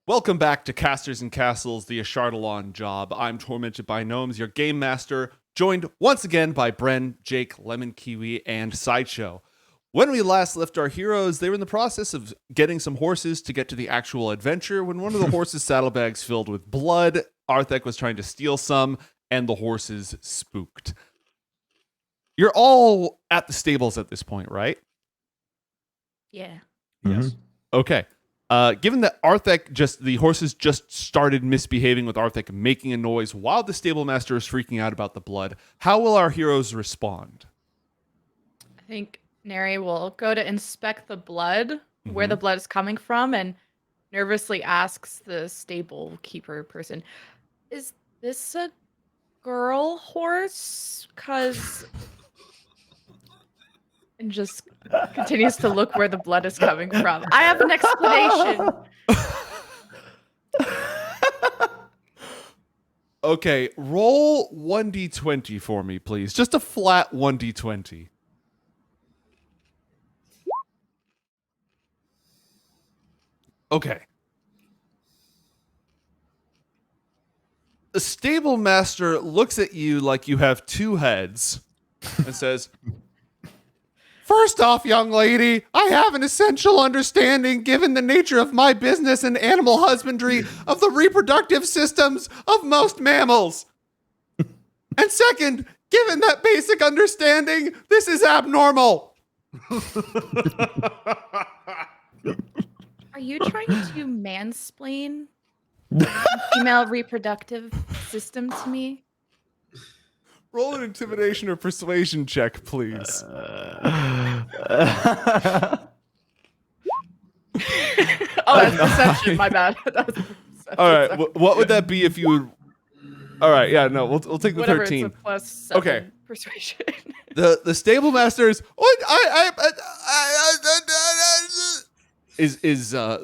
Welcome back to Casters and Castles, the Ashardalon Job. I'm Tormented by Gnomes, your game master, joined once again by Bren, Jake, Lemon Kiwi, and Sideshow. When we last left our heroes, they were in the process of getting some horses to get to the actual adventure when one of the horses' saddlebags filled with blood. Arthek was trying to steal some, and the horses spooked. You're all at the stables at this point, right? Yeah. Yes. Okay. Given that the horses just started misbehaving with Arthek making a noise while the stable master is freaking out about the blood, how will our heroes respond? I think Neri will go to inspect the blood, where the blood is coming from, and nervously asks the stable keeper person, "Is this a girl horse?" And just continues to look where the blood is coming from. I have an explanation. Okay, roll 1d20 for me, please. Just a flat 1d20. Okay. The stable master looks at you like you have two heads and says, "First off, young lady, I have an essential understanding, given the nature of my business and animal husbandry, of the reproductive systems of most mammals. And second, given that basic understanding, this is abnormal." Are you trying to mansplain female reproductive system to me? Roll an intimidation or persuasion check, please. Oh, that's perception. My bad. That was perception. All right, what would that be if you would... All right, yeah, no, we'll take the Whatever, 13. it's a plus 7 Okay. persuasion. The stable master is...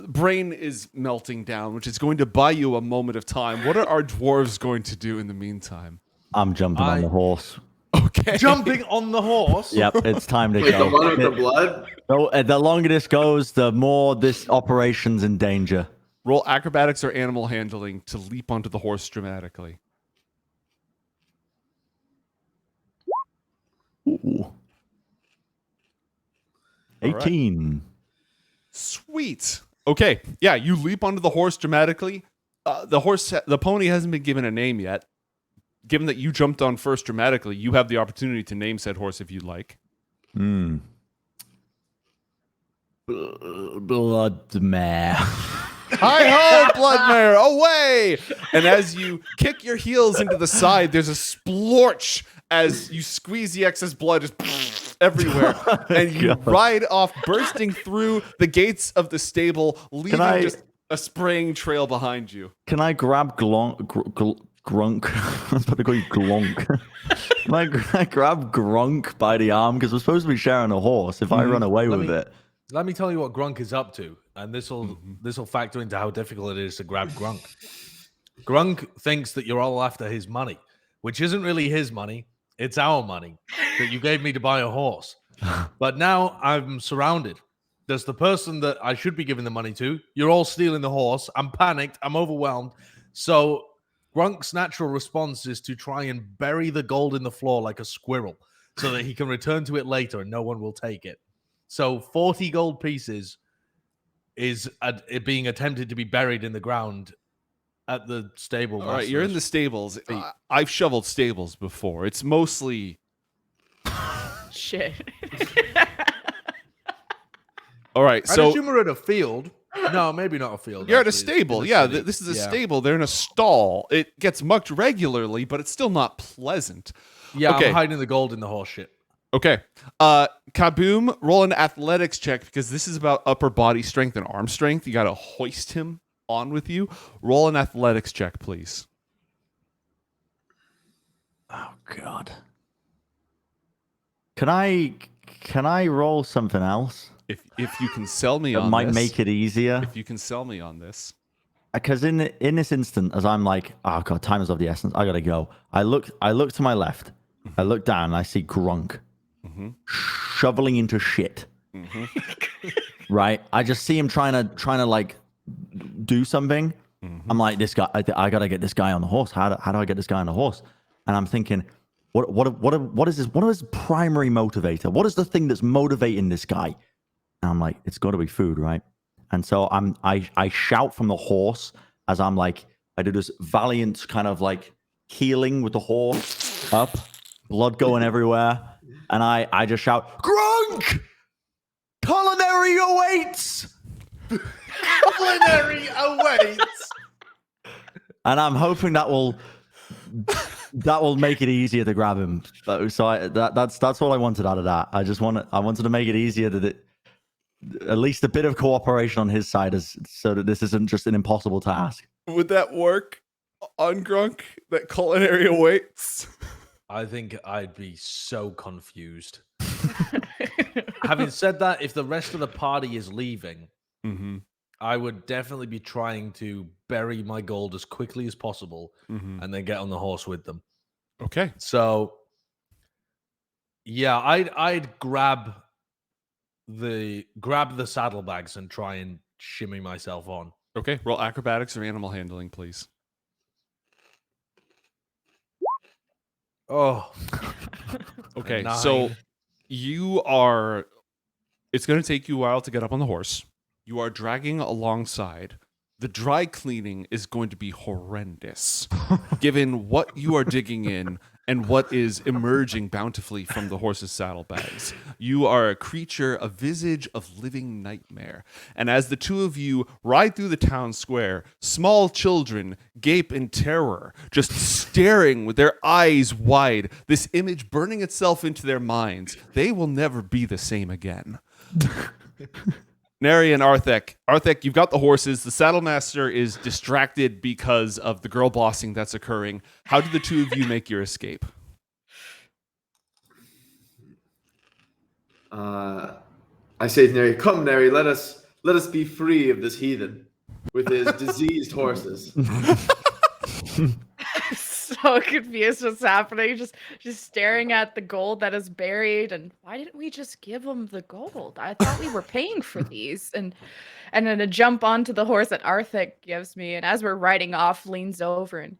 brain is melting down, which is going to buy you a moment of time. What are our dwarves going to do in the meantime? I'm jumping on the horse. Okay. Jumping on the horse? Yep, it's time to Wait, go. the one with the blood? The longer this goes, the more this operation's in danger. Roll acrobatics or animal handling to leap onto the horse dramatically. Ooh. 18. Sweet. Okay. Yeah, you leap onto the horse dramatically. The pony hasn't been given a name yet. Given that you jumped on first dramatically, you have the opportunity to name said horse if you'd like. Bloodmare. Hi-ho, Bloodmare, away! And as you kick your heels into the side, there's a splorch as you squeeze the excess blood just everywhere. And you ride off, bursting through the gates of the stable, leaving just a spraying trail behind you. Can I grab Grunk? I was about to call you Glonk. Can I grab Grunk by the arm? Because we're supposed to be sharing a horse. If I run away with it. Let me tell you what Grunk is up to, and this will factor into how difficult it is to grab Grunk. Grunk thinks that you're all after his money, which isn't really his money. It's our money that you gave me to buy a horse. But now I'm surrounded. There's the person that I should be giving the money to. You're all stealing the horse. I'm panicked. I'm overwhelmed. So Grunk's natural response is to try and bury the gold in the floor like a squirrel so that he can return to it later and no one will take it. So 40 gold pieces is being attempted to be buried in the ground at the stable. All right, you're in the stables. I've shoveled stables before. It's mostly... Shit. All right, I'd so... assume we're at a field. No, maybe not a field. You're at a actually. stable. Yeah, this is a stable. They're in a stall. It gets mucked regularly, but it's still not pleasant. Yeah, Okay. I'm hiding the gold in the horse shit. Okay. Kaboom, roll an athletics check because this is about upper body strength and arm strength. You got to hoist him on with you. Roll an athletics check, please. Oh God. Can I roll something else? If you can sell me That on might this. make it easier. If you can sell me on this. Because in this instant, as I'm like, oh God, time is of the essence. I gotta go. I look to my left. I look down and I see Grunk shoveling into shit. Right? I just see him trying to like do something, I'm like, this guy, I gotta get this guy on the horse. How do I get this guy on the horse? And I'm thinking, what is this? What is his primary motivator? What is the thing that's motivating this guy? And I'm like, it's got to be food, right? And so I shout from the horse as I'm like, I do this valiant kind of like healing with the horse up, blood going everywhere, and I just shout, Grunk! Culinary awaits! Culinary awaits. And I'm hoping that will make it easier to grab him. So that's all I wanted out of that. I wanted to make it easier that at least a bit of cooperation on his side, so that this isn't just an impossible task. Would that work on Grunk? That culinary awaits. I think I'd be so confused. Having said that, if the rest of the party is leaving, I would definitely be trying to bury my gold as quickly as possible and then get on the horse with them. Okay. So, yeah, I'd grab the saddlebags and try and shimmy myself on. Okay. Roll acrobatics or animal handling, please. Oh. Okay. 9. So it's going to take you a while to get up on the horse. You are dragging alongside. The dry cleaning is going to be horrendous, given what you are digging in and what is emerging bountifully from the horse's saddlebags. You are a creature, a visage of living nightmare. And as the two of you ride through the town square, small children gape in terror, just staring with their eyes wide, this image burning itself into their minds. They will never be the same again. Neri and Arthek. Arthek, you've got the horses. The saddlemaster is distracted because of the girl bossing that's occurring. How did the two of you make your escape? I say to Neri, "Come, Neri, let us be free of this heathen with his diseased horses." So confused what's happening, just staring at the gold that is buried, and why didn't we just give him the gold? I thought we were paying for these. And then to jump onto the horse that Arthik gives me, and as we're riding off, leans over and,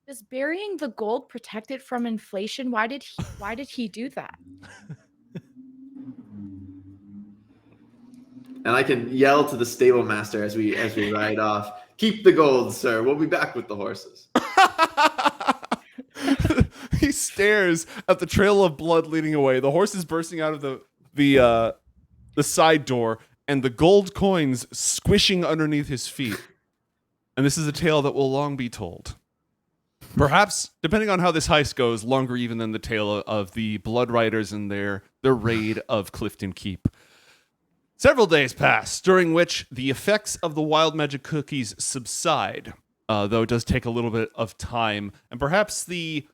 is burying the gold protected from inflation? Why did he do that? And I can yell to the stable master as we ride off, "Keep the gold, sir. We'll be back with the horses." He stares at the trail of blood leading away. The horse is bursting out of the side door, and the gold coins squishing underneath his feet. And this is a tale that will long be told. Perhaps, depending on how this heist goes, longer even than the tale of the Blood Riders and their raid of Clifton Keep. Several days pass, during which the effects of the wild magic cookies subside, though it does take a little bit of time, and perhaps the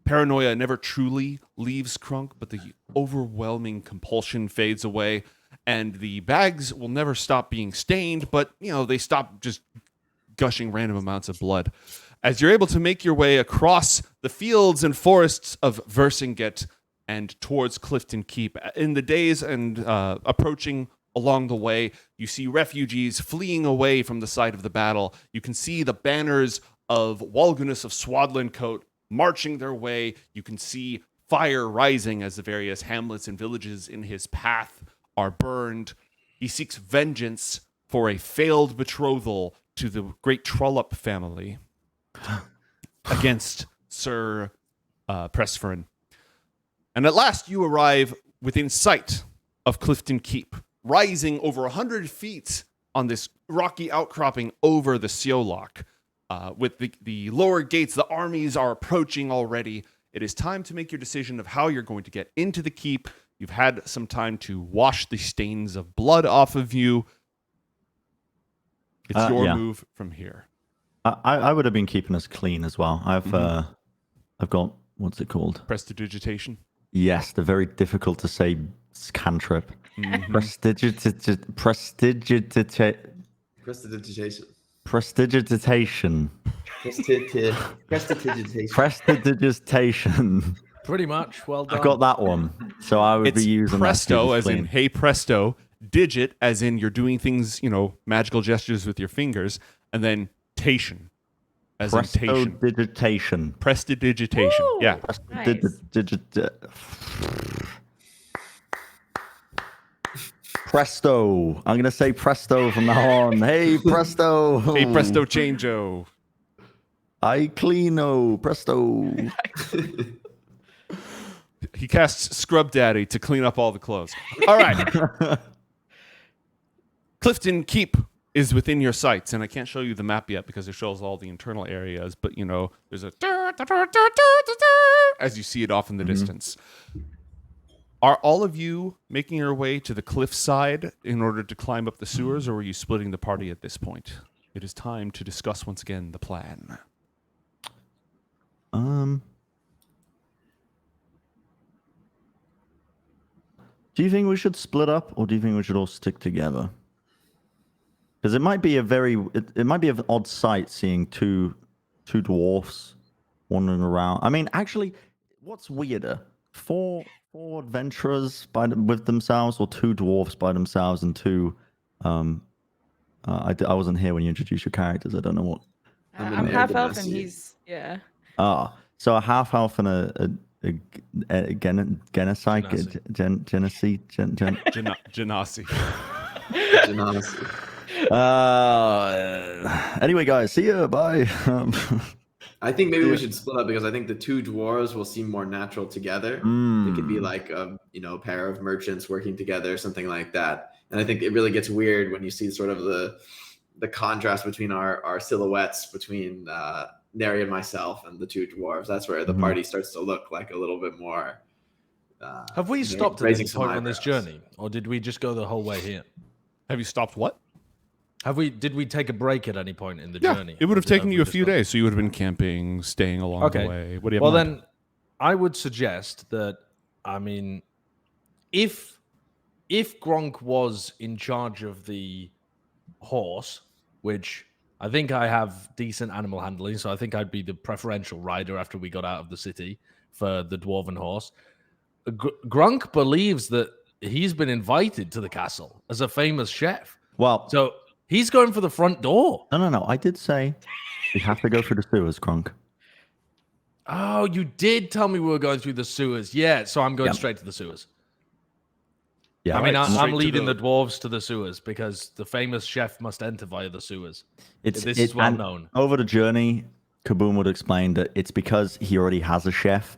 paranoia never truly leaves Crunk, but the overwhelming compulsion fades away, and the bags will never stop being stained, but, they stop just gushing random amounts of blood. As you're able to make your way across the fields and forests of Vercinget and towards Clifton Keep, in the days and approaching along the way, you see refugees fleeing away from the site of the battle. You can see the banners of Walgunus of Swadlincote marching their way. You can see fire rising as the various hamlets and villages in his path are burned. He seeks vengeance for a failed betrothal to the great Trollope family against Sir Pressfern. And at last you arrive within sight of Clifton Keep, rising over 100 feet on this rocky outcropping over the Seolock. With the lower gates, the armies are approaching already. It is time to make your decision of how you're going to get into the keep. You've had some time to wash the stains of blood off of you. It's your move from here. I would have been keeping us clean as well. I've got, what's it called? Prestidigitation. Yes, the very difficult to say cantrip. Prestidigitation. Prestidigitation. Prestidigitation. Pretty much. Well done. I've got that one. So I would be using presto, that as in, hey, presto. digit, as in you're doing things, magical gestures with your fingers, and then tation, as in tation. Prestidigitation. Prestidigitation. Woo! Yeah. Nice. Presto. I'm going to say presto from now on. Hey, presto. Hey, presto changeo. I cleano. Presto. He casts Scrub Daddy to clean up all the clothes. All right. Clifton Keep is within your sights, and I can't show you the map yet because it shows all the internal areas, but there's a as you see it off in the distance. Are all of you making your way to the cliff side in order to climb up the sewers, or are you splitting the party at this point? It is time to discuss once again the plan. Do you think we should split up, or do you think we should all stick together? Because it might be it might be an odd sight seeing two dwarfs wandering around. I mean, actually, what's weirder? Four adventurers with themselves, or two dwarfs by themselves, and two. I wasn't here when you introduced your characters. I don't know what. I'm half elf and he's So a half elf and a genocide, genasi. Anyway, guys, see ya. Bye. I think maybe we should split up because I think the two dwarves will seem more natural together. It could be like a pair of merchants working together, something like that. And I think it really gets weird when you see sort of the contrast between our silhouettes between Neri and myself and the two dwarves. That's where the party starts to look like a little bit more. Have we stopped at any point on this journey, or did we just go the whole way here? Have you stopped what? Did we take a break at any point in the Yeah, journey? it would have taken you a few days, so you would have been camping, staying along the way. What do you have? Well, then, I would suggest that, I mean, if Gronk was in charge of the horse, which I think I have decent animal handling, so I think I'd be the preferential rider after we got out of the city for the dwarven horse. Gronk believes that he's been invited to the castle as a famous chef. Well, so he's going for the front door. No. I did say we have to go through the sewers, Gronk. Oh, you did tell me we were going through the sewers. Yeah, so I'm going straight to the sewers. Yeah, I mean, I'm leading the dwarves to the sewers because the famous chef must enter via the sewers. This is well known. Over the journey, Kaboom would explain that it's because he already has a chef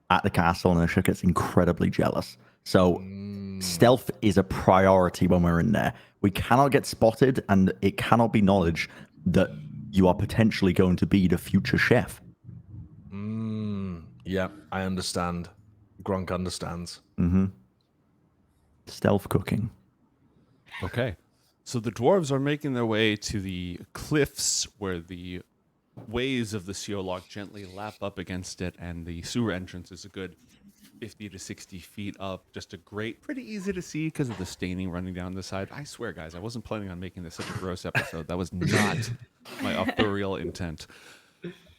at the castle, and the chef gets incredibly jealous. So stealth is a priority when we're in there. We cannot get spotted, and it cannot be knowledge that you are potentially going to be the future chef. Yeah, I understand. Gronk understands. Stealth cooking. Okay. So the dwarves are making their way to the cliffs where the waves of the Seolog gently lap up against it, and the sewer entrance is a good 50 to 60 feet up. Just pretty easy to see because of the staining running down the side. I swear, guys, I wasn't planning on making this such a gross episode. That was not my authorial intent.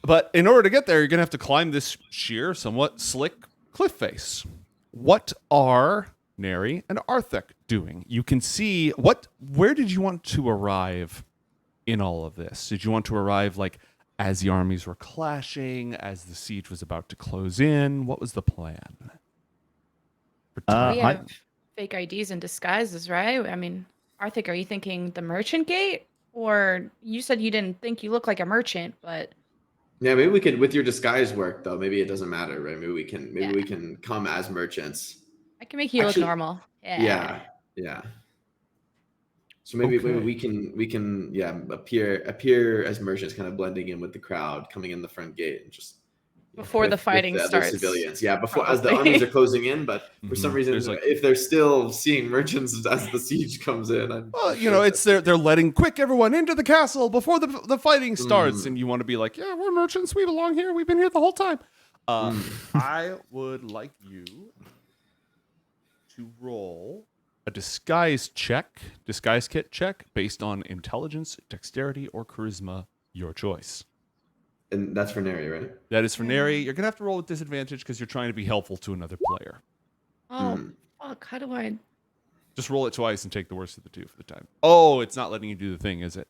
But in order to get there, you're going to have to climb this sheer, somewhat slick cliff face. What are Neri and Arthek doing? You can see where did you want to arrive in all of this? Did you want to arrive as the armies were clashing, as the siege was about to close in? What was the plan? We have fake IDs and disguises, right? I mean, Arthek, are you thinking the merchant gate? Or you said you didn't think you look like a merchant, but... Yeah, maybe we could, with your disguise work, though, maybe it doesn't matter, right? Maybe we can come as merchants. I can make you look normal. Yeah. So maybe we can appear as merchants, kind of blending in with the crowd, coming in the front gate, and just before the fighting starts. Civilians, as the armies are closing in, but for some reason, if they're still seeing merchants as the siege comes in, it's they're letting everyone into the castle before the fighting starts, and you want to be like, yeah, we're merchants, we belong here, we've been here the whole time. I would like you to roll a disguise kit check based on intelligence, dexterity, or charisma, your choice. And that's for Neri, right? That is for Neri. You're going to have to roll with disadvantage because you're trying to be helpful to another player. Oh, fuck. How do I... Just roll it twice and take the worst of the two for the time. Oh, it's not letting you do the thing, is it?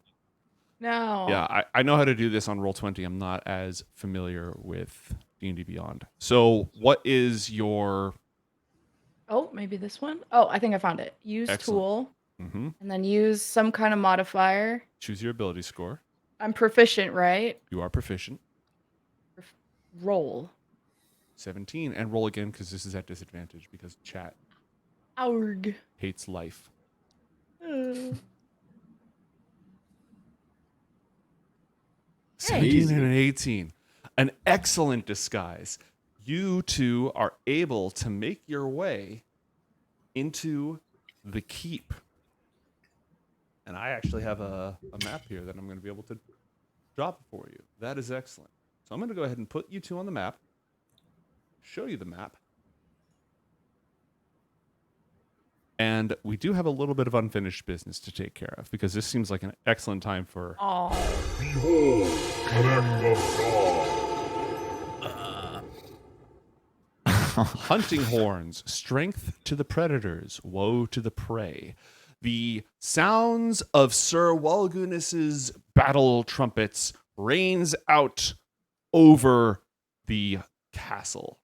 No. Yeah, I know how to do this on Roll20. I'm not as familiar with D&D Beyond. So what is your... Oh, maybe this one? Oh, I think I found it. Use Excellent. tool, Mm-hmm. and then use some kind of modifier. Choose your ability score. I'm proficient, right? You are proficient. Roll. 17. And roll again because this is at disadvantage because chat Aurg. hates life. 17 Easy. and an 18. An excellent disguise. You two are able to make your way into the keep. And I actually have a map here that I'm going to be able to drop for you. That is excellent. So I'm going to go ahead and put you two on the map. Show you the map. And we do have a little bit of unfinished business to take care of because this seems like an excellent time for... Oh. Behold, Cunning of God. Hunting horns, strength to the predators, woe to the prey. The sounds of Sir Walgunus's battle trumpets rains out over the castle.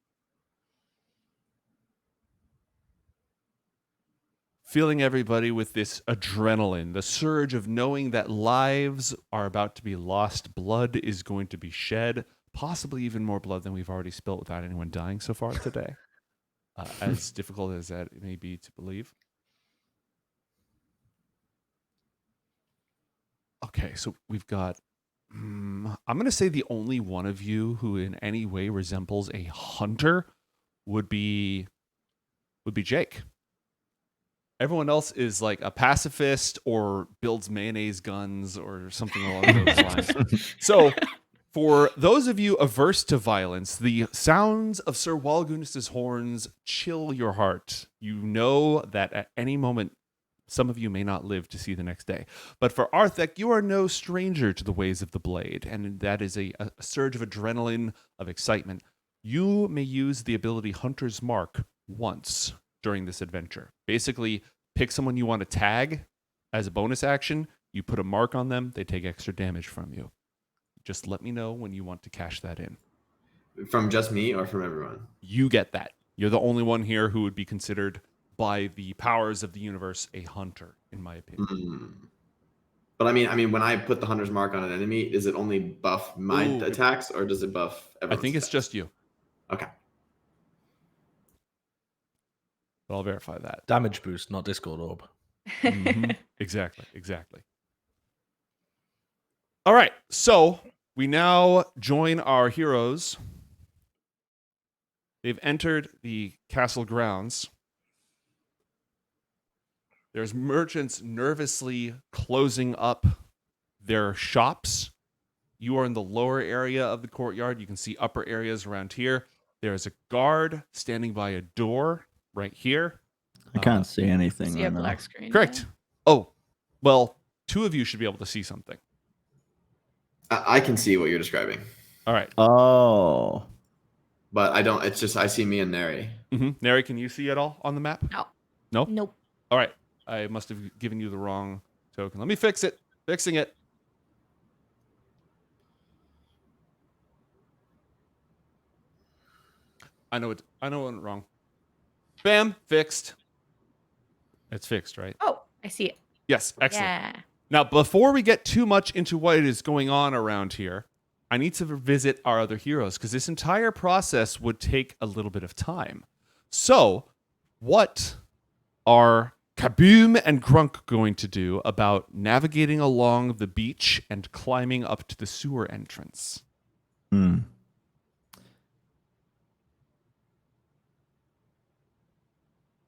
Filling everybody with this adrenaline, the surge of knowing that lives are about to be lost, blood is going to be shed, possibly even more blood than we've already spilt without anyone dying so far today. As difficult as that may be to believe. Okay, so we've got... I'm going to say the only one of you who in any way resembles a hunter would be Jake. Everyone else is like a pacifist or builds mayonnaise guns or something along those lines. So, for those of you averse to violence, the sounds of Sir Walgunus's horns chill your heart. You know that at any moment, some of you may not live to see the next day. But for Arthek, you are no stranger to the ways of the blade, and that is a surge of adrenaline, of excitement. You may use the ability Hunter's Mark once during this adventure. Basically, pick someone you want to tag as a bonus action. You put a mark on them. They take extra damage from you. Just let me know when you want to cash that in. From just me or from everyone? You get that. You're the only one here who would be considered by the powers of the universe a hunter, in my opinion. Mm. But I mean, when I put the hunter's mark on an enemy, does it only buff my Ooh. attacks or does it buff I everyone's think it's attacks? just you, Okay. but I'll verify that. Damage boost, not Discord orb. Mhm. Exactly. All right, so we now join our heroes. They've entered the castle grounds. There's merchants nervously closing up their shops. You are in the lower area of the courtyard. You can see upper areas around here. There's a guard standing by a door right here. I can't see anything See a right now. black screen. Correct. Oh, well, two of you should be able to see something. I can see what you're describing, All right. Oh. but I don't. It's just I see me and Neri. Neri, can you see at all on the map? No. No? Nope. All right. I must have given you the wrong token. Let me fix it. Fixing it. I know it went wrong. Bam, fixed. It's fixed, right? Oh, I see it. Yes, excellent. Yeah. Now, before we get too much into what is going on around here, I need to visit our other heroes because this entire process would take a little bit of time. So, what are Kaboom and Grunk going to do about navigating along the beach and climbing up to the sewer entrance?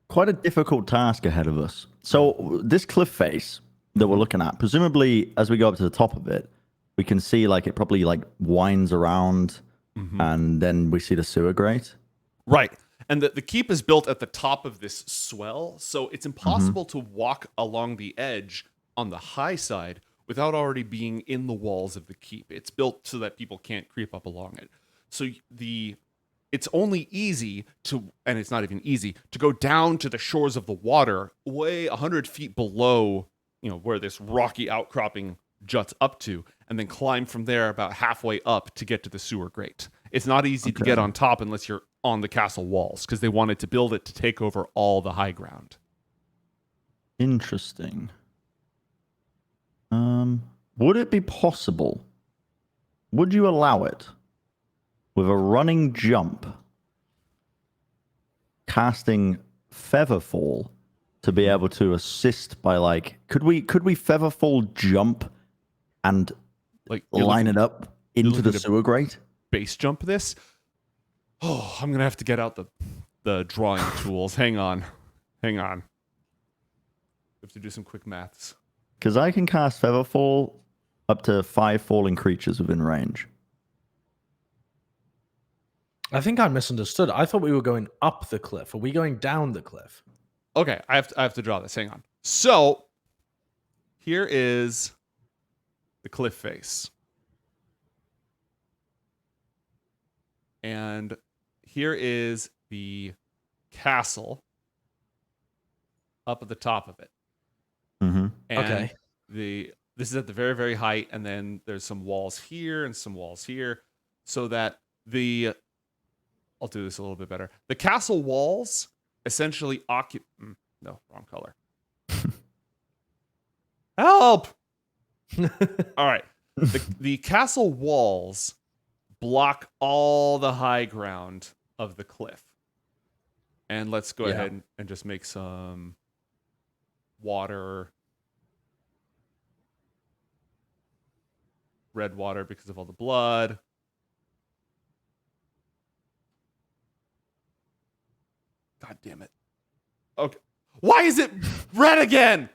Quite a difficult task ahead of us. So this cliff face that we're looking at, presumably as we go up to the top of it, we can see like it probably like winds around and then we see the sewer grate. Right. And the keep is built at the top of this swell, so it's impossible to walk along the edge on the high side without already being in the walls of the keep. It's built so that people can't creep up along it. So it's only easy to, and it's not even easy, to go down to the shores of the water way 100 feet below, where this rocky outcropping juts up to, and then climb from there about halfway up to get to the sewer grate. It's not easy to get on top unless you're on the castle walls, because they wanted to build it to take over all the high ground. Interesting. Would it be possible? Would you allow it with a running jump, casting Featherfall to be able to assist by like? Could we Featherfall jump and Like line it up into the to sewer grate? Base jump this? Oh, I'm gonna have to get out the drawing tools. Hang on. We have to do some quick maths. Because I can cast Featherfall up to 5 falling creatures within range. I think I misunderstood. I thought we were going up the cliff. Are we going down the cliff? Okay, I have to draw this. Hang on. So here is the cliff face. And here is the castle up at the top of it. Mm-hmm. And Okay. this is at the very, very height, and then there's some walls here and some walls here, so that I'll do this a little bit better. The castle walls essentially no, wrong color. Help! All right. The castle walls block all the high ground of the cliff. And let's go ahead and just make some water. Red water because of all the blood. God damn it. Okay. Why is it red again?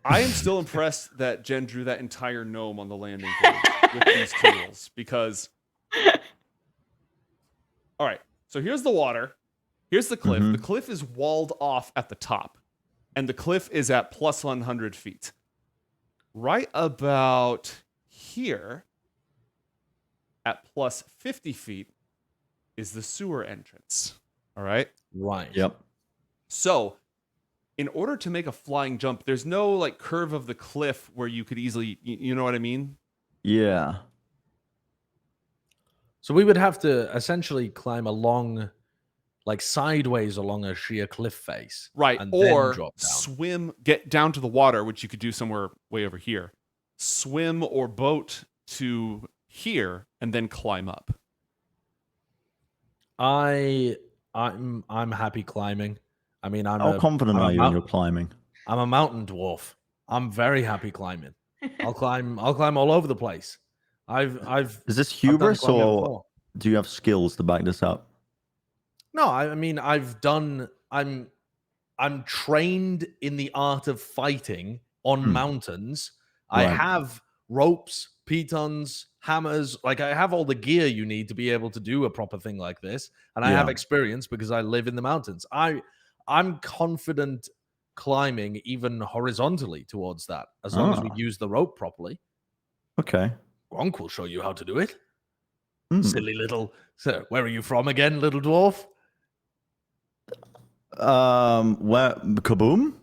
I am still impressed that Jen drew that entire gnome on the landing page with these tools because. All right. So here's the water. Here's the cliff. Mhm. The cliff is walled off at the top, and the cliff is at plus 100 feet. Right about here, at plus 50 feet, is the sewer entrance. All right. Right. Yep. So, in order to make a flying jump, there's no like curve of the cliff where you could easily, you know what I mean? Yeah. So we would have to essentially climb along, like sideways along a sheer cliff face. Right. And then Or drop down. swim, get down to the water, which you could do somewhere way over here. Swim or boat to here and then climb up. I'm happy climbing. I mean, How confident are you in your climbing? I'm a mountain dwarf. I'm very happy climbing. I'll climb all over the place. I've Is this I've done hubris climbing or before. do you have skills to back this up? No, I mean I'm trained in the art of fighting on mountains. I Right. have ropes, pitons, hammers, like I have all the gear you need to be able to do a proper thing like this. And I have Yeah. experience because I live in the mountains. I'm confident climbing even horizontally towards that, as long as we Ah. use the rope properly. Okay. Gronk will show you how to do it. Hmm. Silly little sir. Where are you from again, little dwarf? Where Kaboom?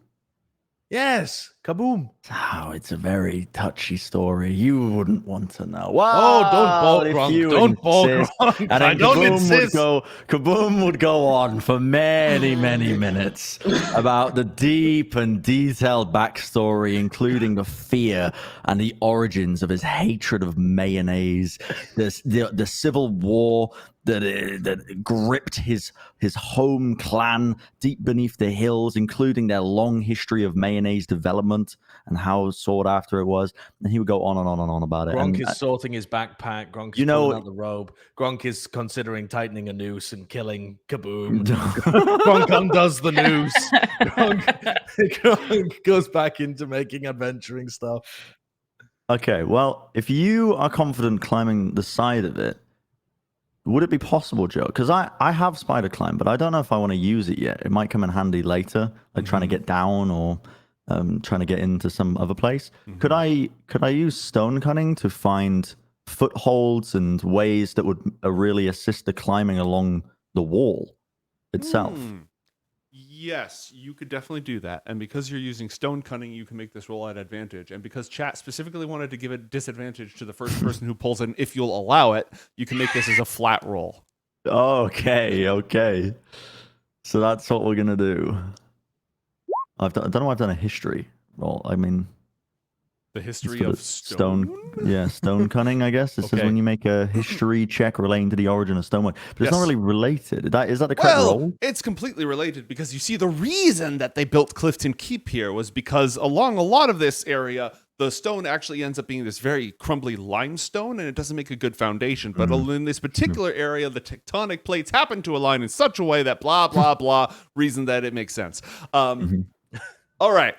Yes, kaboom. Oh, it's a very touchy story. You wouldn't want to know. Oh, don't Well, balk, if Gronk. you Don't balk, insist. Gronk. And I then don't Kaboom insist. Kaboom would go on for many, many minutes about the deep and detailed backstory, including the fear and the origins of his hatred of mayonnaise, the civil war that gripped his home clan deep beneath the hills, including their long history of mayonnaise development and how sought after it was. And he would go on and on and on about it. Gronk And, is sorting his backpack. Gronk is you know- pulling out the robe. Gronk is considering tightening a noose and killing Kaboom. Gronk undoes the noose. Gronk goes back into making adventuring stuff. Okay, well, if you are confident climbing the side of it, would it be possible, Joe? Because I have spider climb, but I don't know if I want to use it yet. It might come in handy later, like trying to get down or trying to get into some other place. Could I use stone cunning to find footholds and ways that would really assist the climbing along the wall itself. Yes, you could definitely do that. And because you're using stone cunning, you can make this roll at advantage. And because chat specifically wanted to give a disadvantage to the first person who pulls in, if you'll allow it, you can make this as a flat roll. Okay. So that's what we're gonna do. I don't know. I've done a history roll. I mean, The history for of the stone? Yeah, stone cunning. I guess this is Okay. when you make a history check relating to the origin of stonework, but it's not Yes. really related. Is that the correct Well, roll? it's completely related because you see, the reason that they built Clifton Keep here was because along a lot of this area, the stone actually ends up being this very crumbly limestone, and it doesn't make a good foundation. But in this particular area, the tectonic plates happen to align in such a way that blah, blah, blah, reason that it makes sense. All right.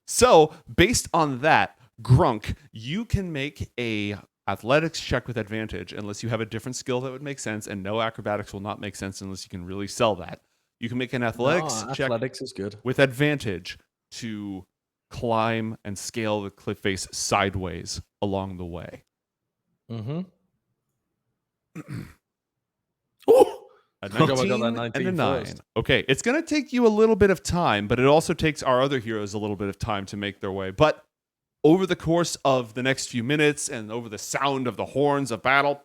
So based on that, Grunk, you can make a athletics check with advantage unless you have a different skill that would make sense, and no acrobatics will not make sense unless you can really sell that. You can make an athletics check Athletics is good. with advantage to climb and scale the cliff face sideways along the way. Mm-hmm. A How come I 19, got that and 19 a 9. first? Okay, it's going to take you a little bit of time, but it also takes our other heroes a little bit of time to make their way. But over the course of the next few minutes and over the sound of the horns of battle,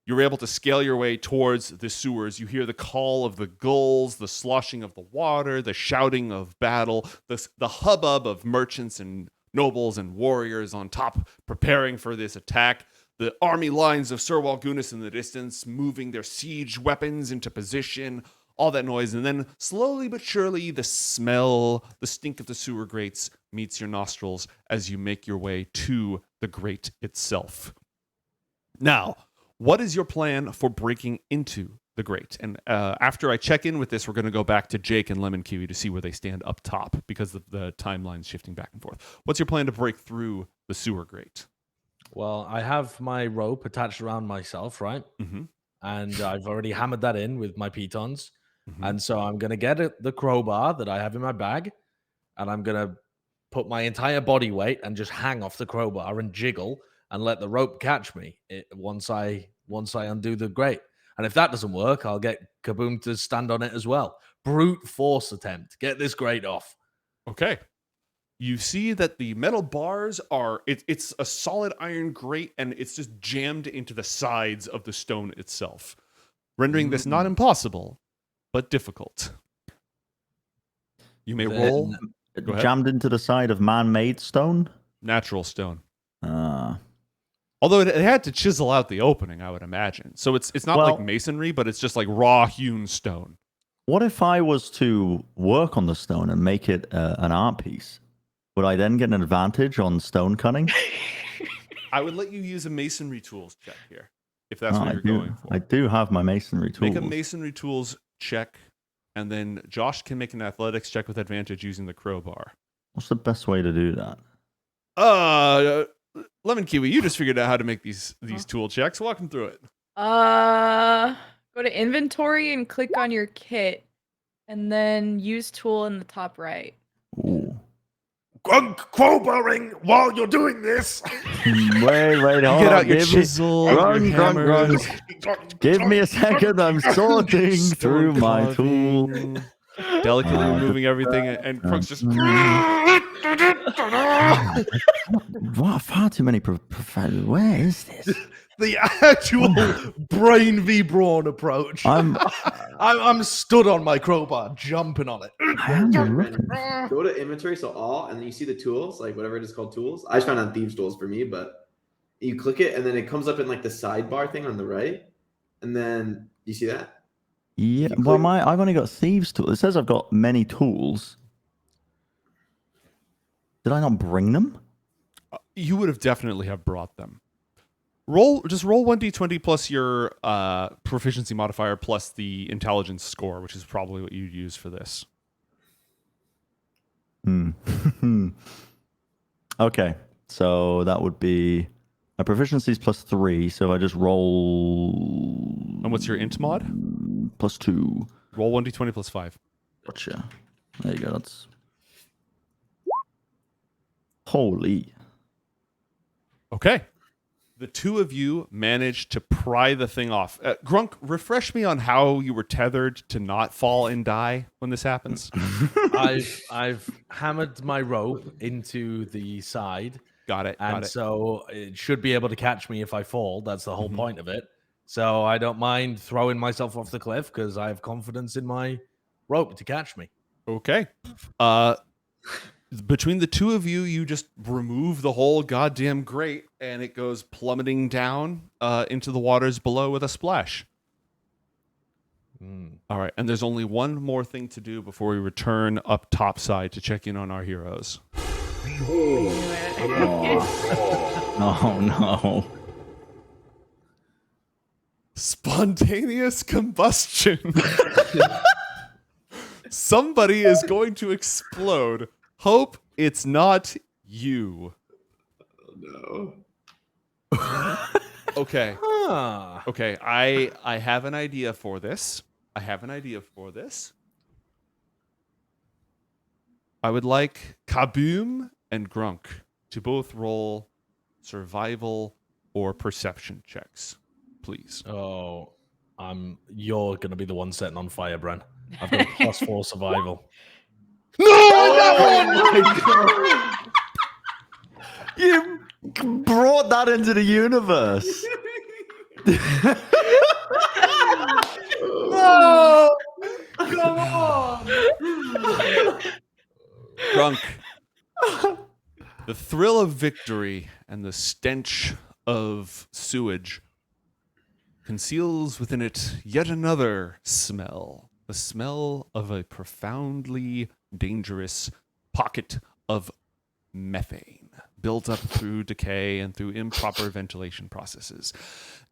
you're able to scale your way towards the sewers. You hear the call of the gulls, the sloshing of the water, the shouting of battle, the hubbub of merchants and nobles and warriors on top preparing for this attack. The army lines of Sir Walgunis in the distance, moving their siege weapons into position, all that noise. And then slowly but surely, the smell, the stink of the sewer grates meets your nostrils as you make your way to the grate itself. Now, what is your plan for breaking into the grate? And after I check in with this, we're going to go back to Jake and Lemon Kiwi to see where they stand up top because the timeline's shifting back and forth. What's your plan to break through the sewer grate? Well, I have my rope attached around myself, right? Mm-hmm. And I've already hammered that in with my pitons. Mm-hmm. And so I'm going to get the crowbar that I have in my bag, and I'm going to put my entire body weight and just hang off the crowbar and jiggle and let the rope catch me once I undo the grate. And if that doesn't work, I'll get Kaboom to stand on it as well. Brute force attempt. Get this grate off. Okay. You see that the metal bars are, it's a solid iron grate, and it's just jammed into the sides of the stone itself, rendering this not impossible, but difficult. You may roll. Go ahead. Jammed into the side of man-made stone. Natural stone. Ah. Although it had to chisel out the opening, I would imagine. So it's not like masonry, but it's just like raw hewn stone. What if I was to work on the stone and make it an art piece? Would I then get an advantage on stone cunning? I would let you use a masonry tools check here, if that's what you're going for. I do have my masonry tools. Make a masonry tools check, and then Josh can make an athletics check with advantage using the crowbar. What's the best way to do that? Lemon Kiwi, you just figured out how to make these tool checks. Walk them through it. Go to inventory and click on your kit, and then use tool in the top right. Ooh. Grunk crowbarring while you're doing this. Wait, hold Get on. out your chisel, Run, your run, hammers. Give me a second. I'm sorting through my tool. Delicately removing everything, and Crunk's just... Wow, far too many. Where is this? The actual brain v brawn approach. I'm stood on my crowbar, jumping on it. Go to inventory, so all, and then you see the tools, like whatever it is called tools. I just found out thieves tools for me, but you click it, and then it comes up in like the sidebar thing on the right, and then you see that. Yeah, well, I've only got thieves tools. It says I've got many tools. Did I not bring them? You would have definitely have brought them. Roll 1d20 plus your proficiency modifier plus the intelligence score, which is probably what you'd use for this. Okay, so that would be my proficiency is +3. So if I just roll. And what's your int mod? +2. Roll 1d20 plus 5. Gotcha. There you go. That's holy. Okay. The two of you managed to pry the thing off. Grunk, refresh me on how you were tethered to not fall and die when this happens. I've hammered my rope into the side, Got it. and so it should be able to catch me if I fall. That's the whole point of it. So I don't mind throwing myself off the cliff because I have confidence in my rope to catch me. Okay. Between the two of you, you just remove the whole goddamn grate, and it goes plummeting down into the waters below with a splash. All right, and there's only one more thing to do before we return up topside to check in on our heroes. Oh no. Spontaneous combustion. Somebody is going to explode. Hope it's not you. Oh, no. Okay. Okay, I have an idea for this. I would like Kaboom and Grunk to both roll survival or perception checks, please. Oh, you're gonna be the one setting on fire, Bren. I've got a +4 survival. No! Oh my god! You brought that into the universe. No! Come on! Grunk. The thrill of victory and the stench of sewage conceals within it yet another smell. The smell of a profoundly dangerous pocket of methane built up through decay and through improper ventilation processes.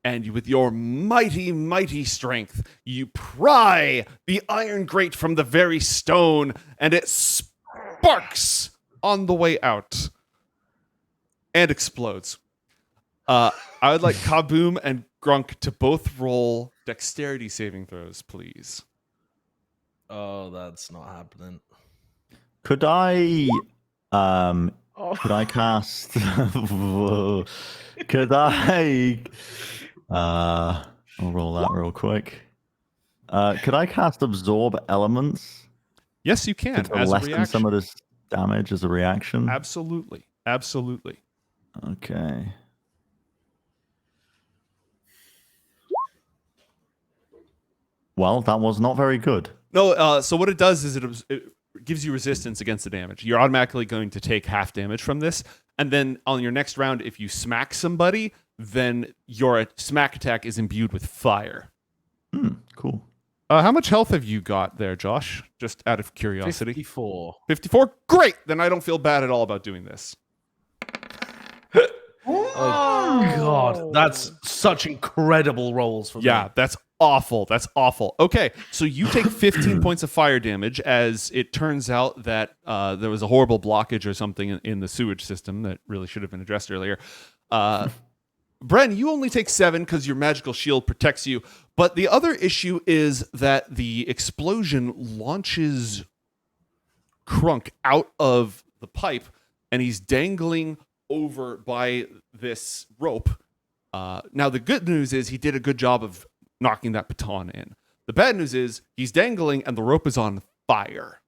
And with your mighty, mighty strength, you pry the iron grate from the very stone, and it sparks on the way out and explodes. I would like Kaboom and Grunk to both roll dexterity saving throws, please. Oh, that's not happening. Could I cast could I I'll roll that real quick. Could I cast absorb elements Yes, you can. to As a lessen reaction. some of this damage as a reaction? Absolutely. Absolutely. Okay. Well, that was not very good. No, so what it does is it gives you resistance against the damage. You're automatically going to take half damage from this. And then on your next round, if you smack somebody, then your smack attack is imbued with fire. Cool. How much health have you got there, Josh? Just out of curiosity. 54. 54? Great! Then I don't feel bad at all about doing this. Oh, God. That's such incredible rolls for me. Yeah, that's awful. That's awful. Okay, so you take 15 points of fire damage as it turns out that there was a horrible blockage or something in the sewage system that really should have been addressed earlier. Bren, you only take 7 because your magical shield protects you. But the other issue is that the explosion launches Crunk out of the pipe, and he's dangling over by this rope. Now, the good news is he did a good job of knocking that baton in. The bad news is he's dangling, and the rope is on fire.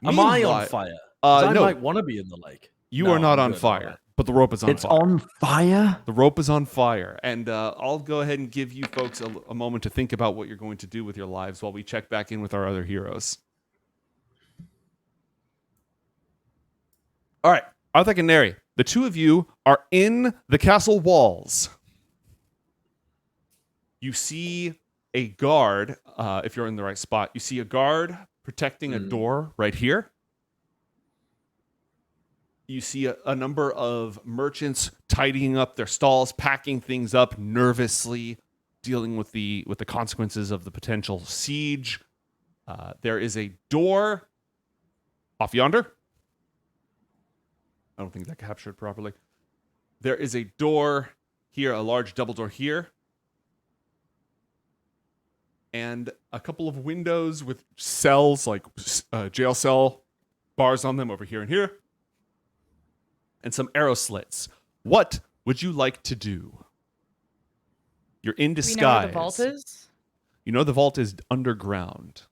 Am I on Meanwhile- fire? 'Cause I no. might want to be in the lake. You No, are not I'm on good, fire, alright. but the rope is on It's fire. on fire? The rope is on fire, and I'll go ahead and give you folks a moment to think about what you're going to do with your lives while we check back in with our other heroes. All right, Arthur and Neri, the two of you are in the castle walls. You see a guard, if you're in the right spot, you see a guard protecting a door right here. You see a number of merchants tidying up their stalls, packing things up nervously, dealing with the consequences of the potential siege. There is a door off yonder. I don't think that captured properly. There is a door here, a large double door here, and a couple of windows with cells, like jail cell bars on them over here and here. and some arrow slits. What would you like to do? You're in Do disguise. we know where the vault is? You know the vault is underground.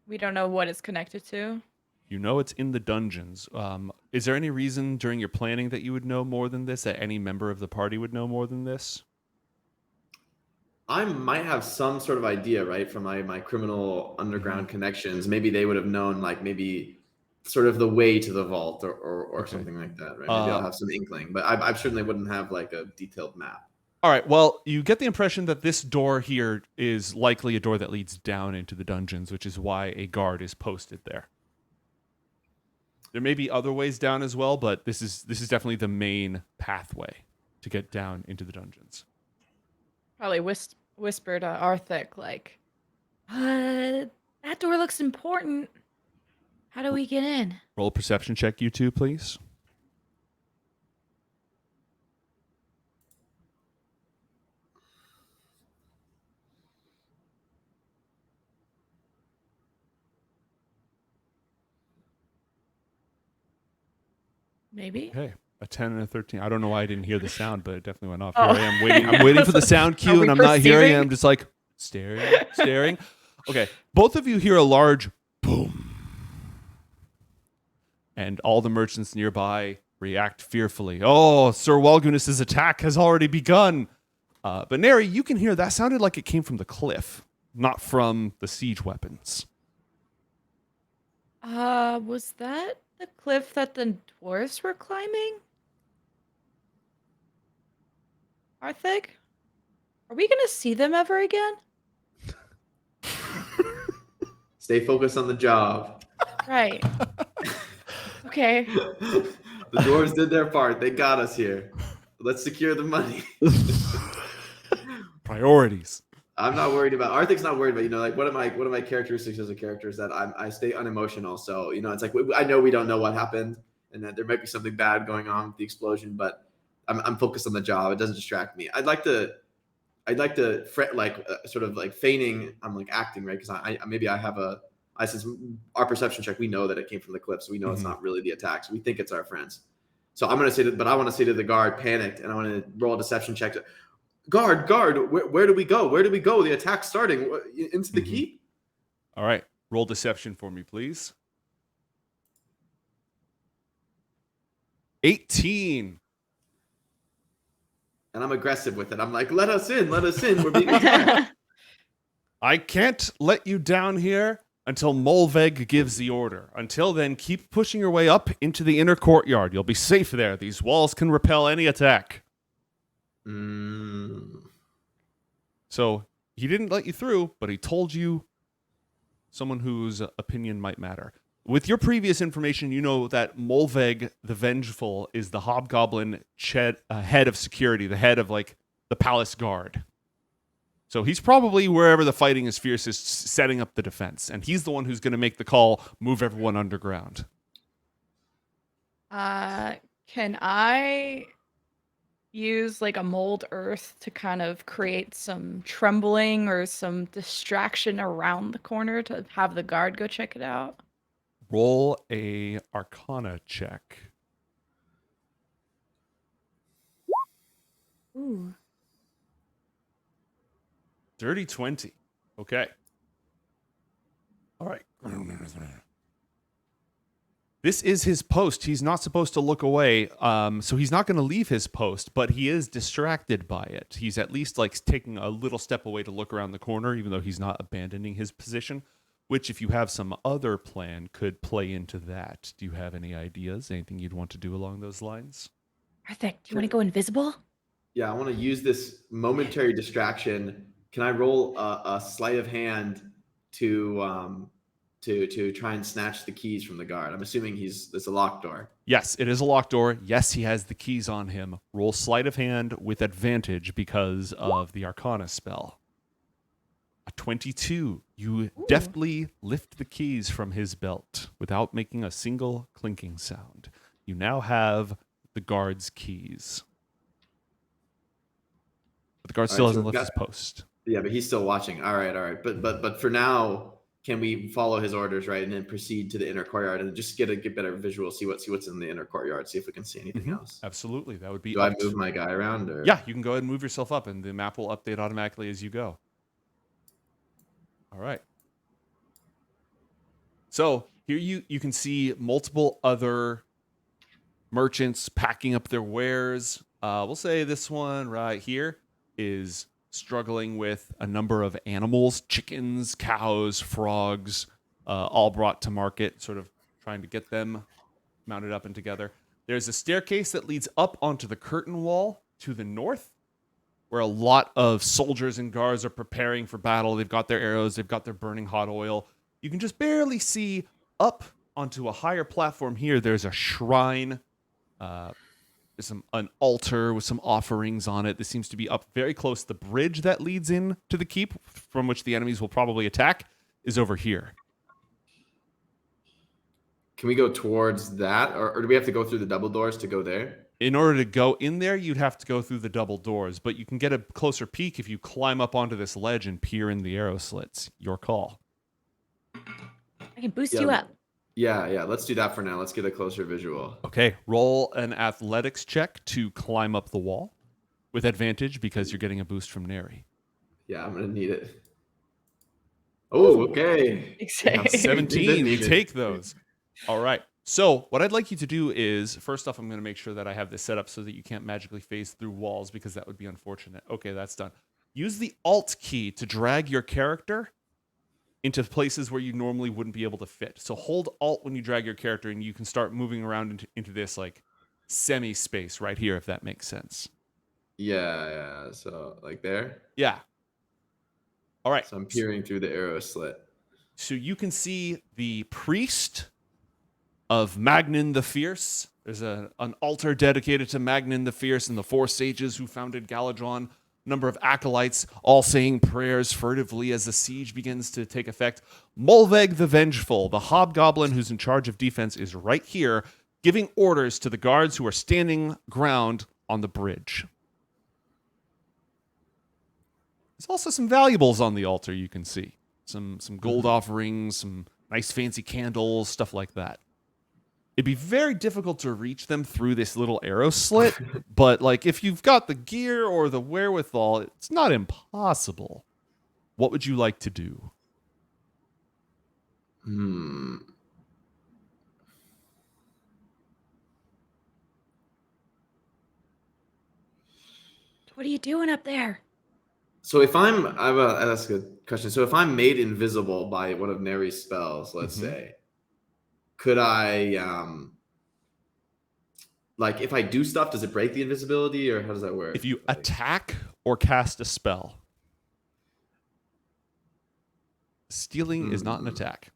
We don't know what it's connected to. You know it's in the dungeons. Is there any reason during your planning that you would know more than this, that any member of the party would know more than this? I might have some sort of idea, right, from my criminal underground connections. Maybe they would have known, like, maybe sort of the way to the vault or Okay. something like that, right? Maybe I'll have some inkling, but I certainly wouldn't have, like, a detailed map. All right, well, you get the impression that this door here is likely a door that leads down into the dungeons, which is why a guard is posted there. There may be other ways down as well, but this is definitely the main pathway to get down into the dungeons. Probably whispered to Arthik, like, that door looks important. How do we get in? Roll a perception check, you two, please. Maybe? Okay, a 10 and a 13. I don't know why I didn't hear the sound, but it definitely went off. Oh. Here I am waiting. I'm waiting for the sound cue, Are we and I'm not hearing it. perceiving? I'm just like staring. Okay, both of you hear a large boom. And all the merchants nearby react fearfully. Oh, Sir Walgunus's attack has already begun. But Neri, you can hear that sounded like it came from the cliff, not from the siege weapons. Was that the cliff that the dwarves were climbing? Arthik? Are we gonna see them ever again? Stay focused on the job. Right. Okay. The dwarves did their part. They got us here. Let's secure the money. Priorities. I'm not worried about. Arthik's not worried about. Like one of my characteristics as a character is that I stay unemotional. So it's like I know we don't know what happened, and that there might be something bad going on with the explosion, but I'm focused on the job. It doesn't distract me. I'd like to fret, like sort of like feigning. I'm like acting, right? Because since our perception check, we know that it came from the cliff, so we know it's not really the attack. So we think it's our friends. So I'm gonna say that, but I want to say to the guard, panicked, and I want to roll a deception check. Guard, where do we go? Where do we go? The attack's starting. Into the keep? All right, roll deception for me, please. 18. And I'm aggressive with it. I'm like, let us in. We're being attacked. I can't let you down here until Molveg gives the order. Until then, keep pushing your way up into the inner courtyard. You'll be safe there. These walls can repel any attack. So he didn't let you through, but he told you someone whose opinion might matter. With your previous information, you know that Molveg the Vengeful is the hobgoblin head of security, the head of like the palace guard. So he's probably wherever the fighting is fiercest, setting up the defense, and he's the one who's going to make the call, move everyone underground. Can I use like a mold earth to kind of create some trembling or some distraction around the corner to have the guard go check it out? Roll a Arcana check. Ooh. Dirty 20. Okay. All right. This is his post. He's not supposed to look away, so he's not going to leave his post, but he is distracted by it. He's at least like taking a little step away to look around the corner, even though he's not abandoning his position, which if you have some other plan could play into that. Do you have any ideas? Anything you'd want to do along those lines? Arthik, do you want to go invisible? Yeah, I want to use this momentary distraction. Can I roll a sleight of hand to try and snatch the keys from the guard? I'm assuming it's a locked door. Yes, it is a locked door. Yes, he has the keys on him. Roll sleight of hand with advantage because of the Arcana spell. A 22. You deftly lift the keys from his belt without making a single clinking sound. You now have the guard's keys. But the guard still hasn't left his post. Yeah, but he's still watching. All right. But for now, can we follow his orders, right, and then proceed to the inner courtyard and just get better visual, see what's in the inner courtyard, see if we can see anything else. Absolutely, that would be. Do I move my guy around? Or? Yeah, you can go ahead and move yourself up, and the map will update automatically as you go. All right. So here you can see multiple other merchants packing up their wares. We'll say this one right here is struggling with a number of animals, chickens, cows, frogs, all brought to market, sort of trying to get them mounted up and together. There's a staircase that leads up onto the curtain wall to the north, where a lot of soldiers and guards are preparing for battle. They've got their arrows, they've got their burning hot oil. You can just barely see up onto a higher platform here. There's a shrine. There's an altar with some offerings on it. This seems to be up very close. The bridge that leads in to the keep, from which the enemies will probably attack, is over here. Can we go towards that, or do we have to go through the double doors to go there? In order to go in there, you'd have to go through the double doors, but you can get a closer peek if you climb up onto this ledge and peer in the arrow slits. Your call. I can boost you up. Yeah. Let's do that for now. Let's get a closer visual. Okay, roll an athletics check to climb up the wall with advantage because you're getting a boost from Neri. Yeah, I'm going to need it. Oh, okay. Exactly. 17, you take those. All right. So what I'd like you to do is, first off, I'm going to make sure that I have this set up so that you can't magically phase through walls because that would be unfortunate. Okay, that's done. Use the Alt key to drag your character into places where you normally wouldn't be able to fit. So hold Alt when you drag your character and you can start moving around into this like semi-space right here, if that makes sense. Yeah. So like there? Yeah. All right. So I'm peering through the arrow slit. So you can see the priest of Magnin the Fierce. There's an altar dedicated to Magnin the Fierce and the four sages who founded Galadron. Number of acolytes all saying prayers furtively as the siege begins to take effect. Mulveg the Vengeful, the hobgoblin who's in charge of defense, is right here, giving orders to the guards who are standing ground on the bridge. There's also some valuables on the altar you can see. Some gold offerings, some nice fancy candles, stuff like that. It'd be very difficult to reach them through this little arrow slit, but like if you've got the gear or the wherewithal, it's not impossible. What would you like to do? What are you doing up there? So if that's a good question. So if I'm made invisible by one of Neri's spells, let's say, could I, like if I do stuff, does it break the invisibility or how does that work? If you attack or cast a spell, stealing is not an attack.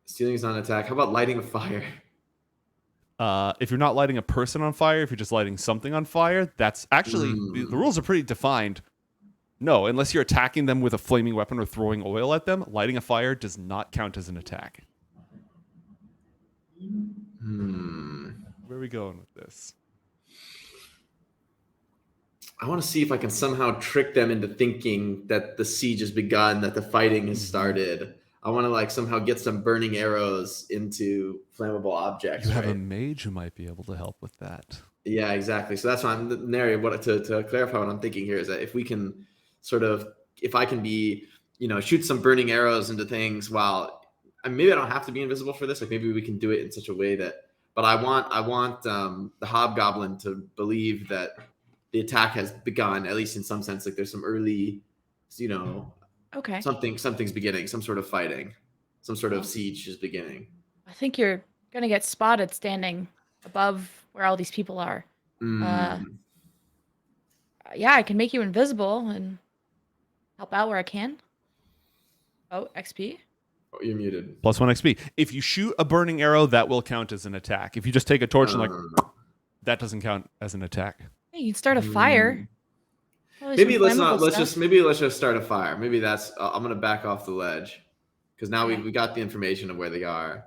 Stealing is not an attack. How about lighting a fire? If you're not lighting a person on fire, if you're just lighting something on fire, that's actually, the rules are pretty defined. No, unless you're attacking them with a flaming weapon or throwing oil at them, lighting a fire does not count as an attack. Where are we going with this? I want to see if I can somehow trick them into thinking that the siege has begun, that the fighting has started. I want to like somehow get some burning arrows into flammable objects. You have a mage who might be able to help with that. Yeah, exactly. So that's why I'm Neri. To clarify what I'm thinking here is that if we can if I can be, shoot some burning arrows into things while maybe I don't have to be invisible for this. Like maybe we can do it in such a way that, but I want the hobgoblin to believe that the attack has begun, at least in some sense. Like there's some early, Okay. something's beginning, some sort of fighting, some sort of siege is beginning. I think you're gonna get spotted standing above where all these people are. Yeah, I can make you invisible and help out where I can. Oh, XP. Oh, you're muted. +1 XP. If you shoot a burning arrow, that will count as an attack. If you just take a torch and that doesn't count as an attack. Hey, you can start a fire. Maybe let's just start a fire. Maybe that's I'm gonna back off the ledge because now we got the information of where they are.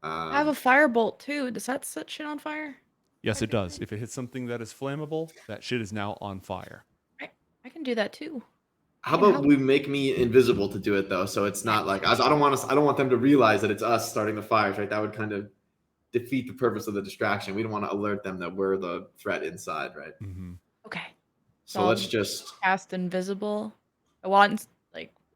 I have a firebolt too. Does that set shit on fire? Yes, it does. If it hits something that is flammable, that shit is now on fire. I can do that too. How about we make me invisible to do it though, so it's not like I don't want them to realize that it's us starting the fires, right? That would kind of defeat the purpose of the distraction. We don't want to alert them that we're the threat inside, right? Okay. So let's just cast invisible. I want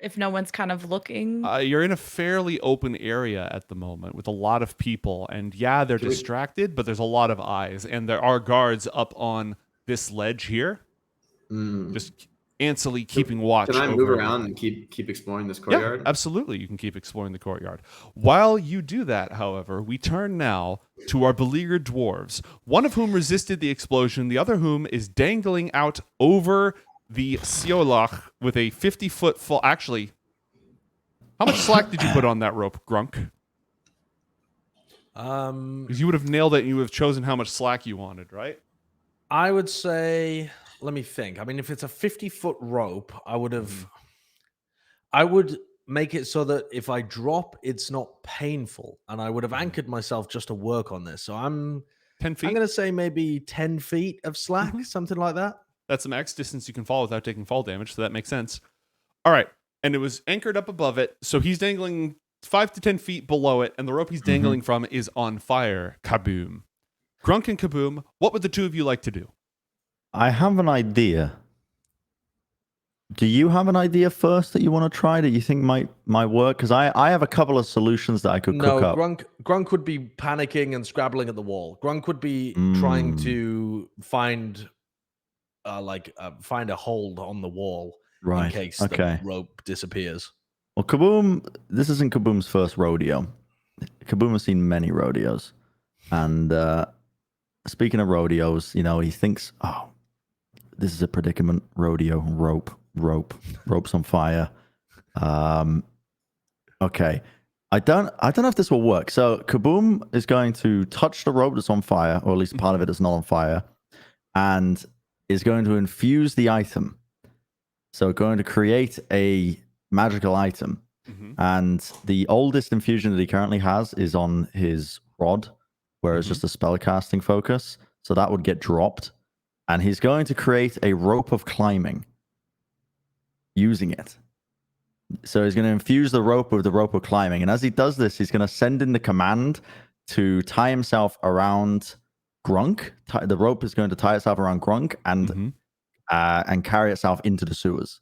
if no one's kind of looking. You're in a fairly open area at the moment with a lot of people, and yeah, they're distracted, but there's a lot of eyes, and there are guards up on this ledge here, just antsily keeping watch. Can I move around and keep exploring this courtyard? Yeah, absolutely. You can keep exploring the courtyard. While you do that, however, we turn now to our beleaguered dwarves, one of whom resisted the explosion, the other whom is dangling out over the Siolach with a 50-foot full. Actually, how much slack did you put on that rope, Grunk? Because you would have nailed it and you would have chosen how much slack you wanted, right? I would say, let me think. I mean, if it's a 50-foot rope, I would make it so that if I drop, it's not painful. And I would have anchored myself just to work on this. So I'm 10 feet? I'm going to say maybe 10 feet of slack, something like that. That's the max distance you can fall without taking fall damage, so that makes sense. All right. And it was anchored up above it, so he's dangling 5 to 10 feet below it, and the rope he's dangling from is on fire. Kaboom. Grunk and Kaboom, what would the two of you like to do? I have an idea. Do you have an idea first that you want to try that you think might work? Because I have a couple of solutions that I could cook up. Grunk would be panicking and scrabbling at the wall. Grunk would be trying to find a hold on the wall in case the rope disappears. Well, Kaboom, this isn't Kaboom's first rodeo. Kaboom has seen many rodeos. And speaking of rodeos, he thinks, oh, this is a predicament. Rodeo, rope's on fire. Okay. I don't know if this will work. So Kaboom is going to touch the rope that's on fire, or at least part of it is not on fire, and is going to infuse the item. So going to create a magical item. And the oldest infusion that he currently has is on his rod, where it's just a spellcasting focus. So that would get dropped. And he's going to create a rope of climbing using it. So he's going to infuse the rope with the rope of climbing. And as he does this, he's going to send in the command to tie himself around Grunk. The rope is going to tie itself around Grunk and carry itself into the sewers.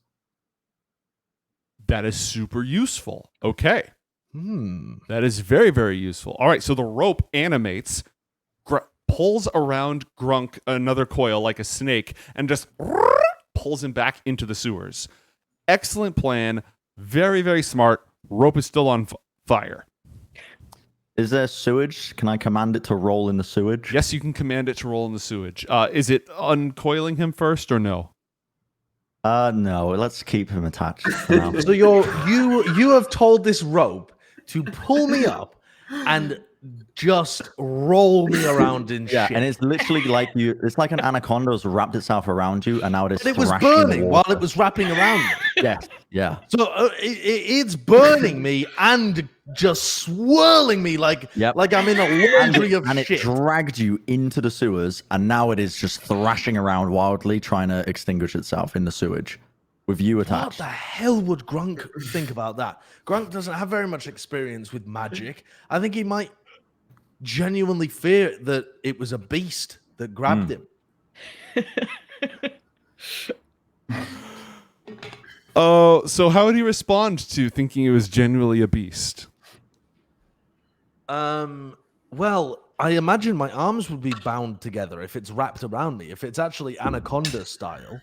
That is super useful. Okay. That is very, very useful. All right, so the rope animates, pulls around Grunk another coil like a snake, and just pulls him back into the sewers. Excellent plan. Very, very smart. Rope is still on fire. Is there sewage? Can I command it to roll in the sewage? Yes, you can command it to roll in the sewage. Is it uncoiling him first or no? No. Let's keep him attached. So you have told this rope to pull me up and just roll me around in shit. And it's literally like it's like an anaconda's wrapped itself around you, and now it is. But it was burning while it was wrapping around me. Yeah. So it's burning me and just swirling me like I'm in a laundry of and shit. It dragged you into the sewers, and now it is just thrashing around wildly, trying to extinguish itself in the sewage with you attached. What the hell would Grunk think about that? Grunk doesn't have very much experience with magic. I think he might genuinely fear that it was a beast that grabbed him. Oh, so how would he respond to thinking it was genuinely a beast? Well, I imagine my arms would be bound together if it's wrapped around me. If it's actually anaconda style,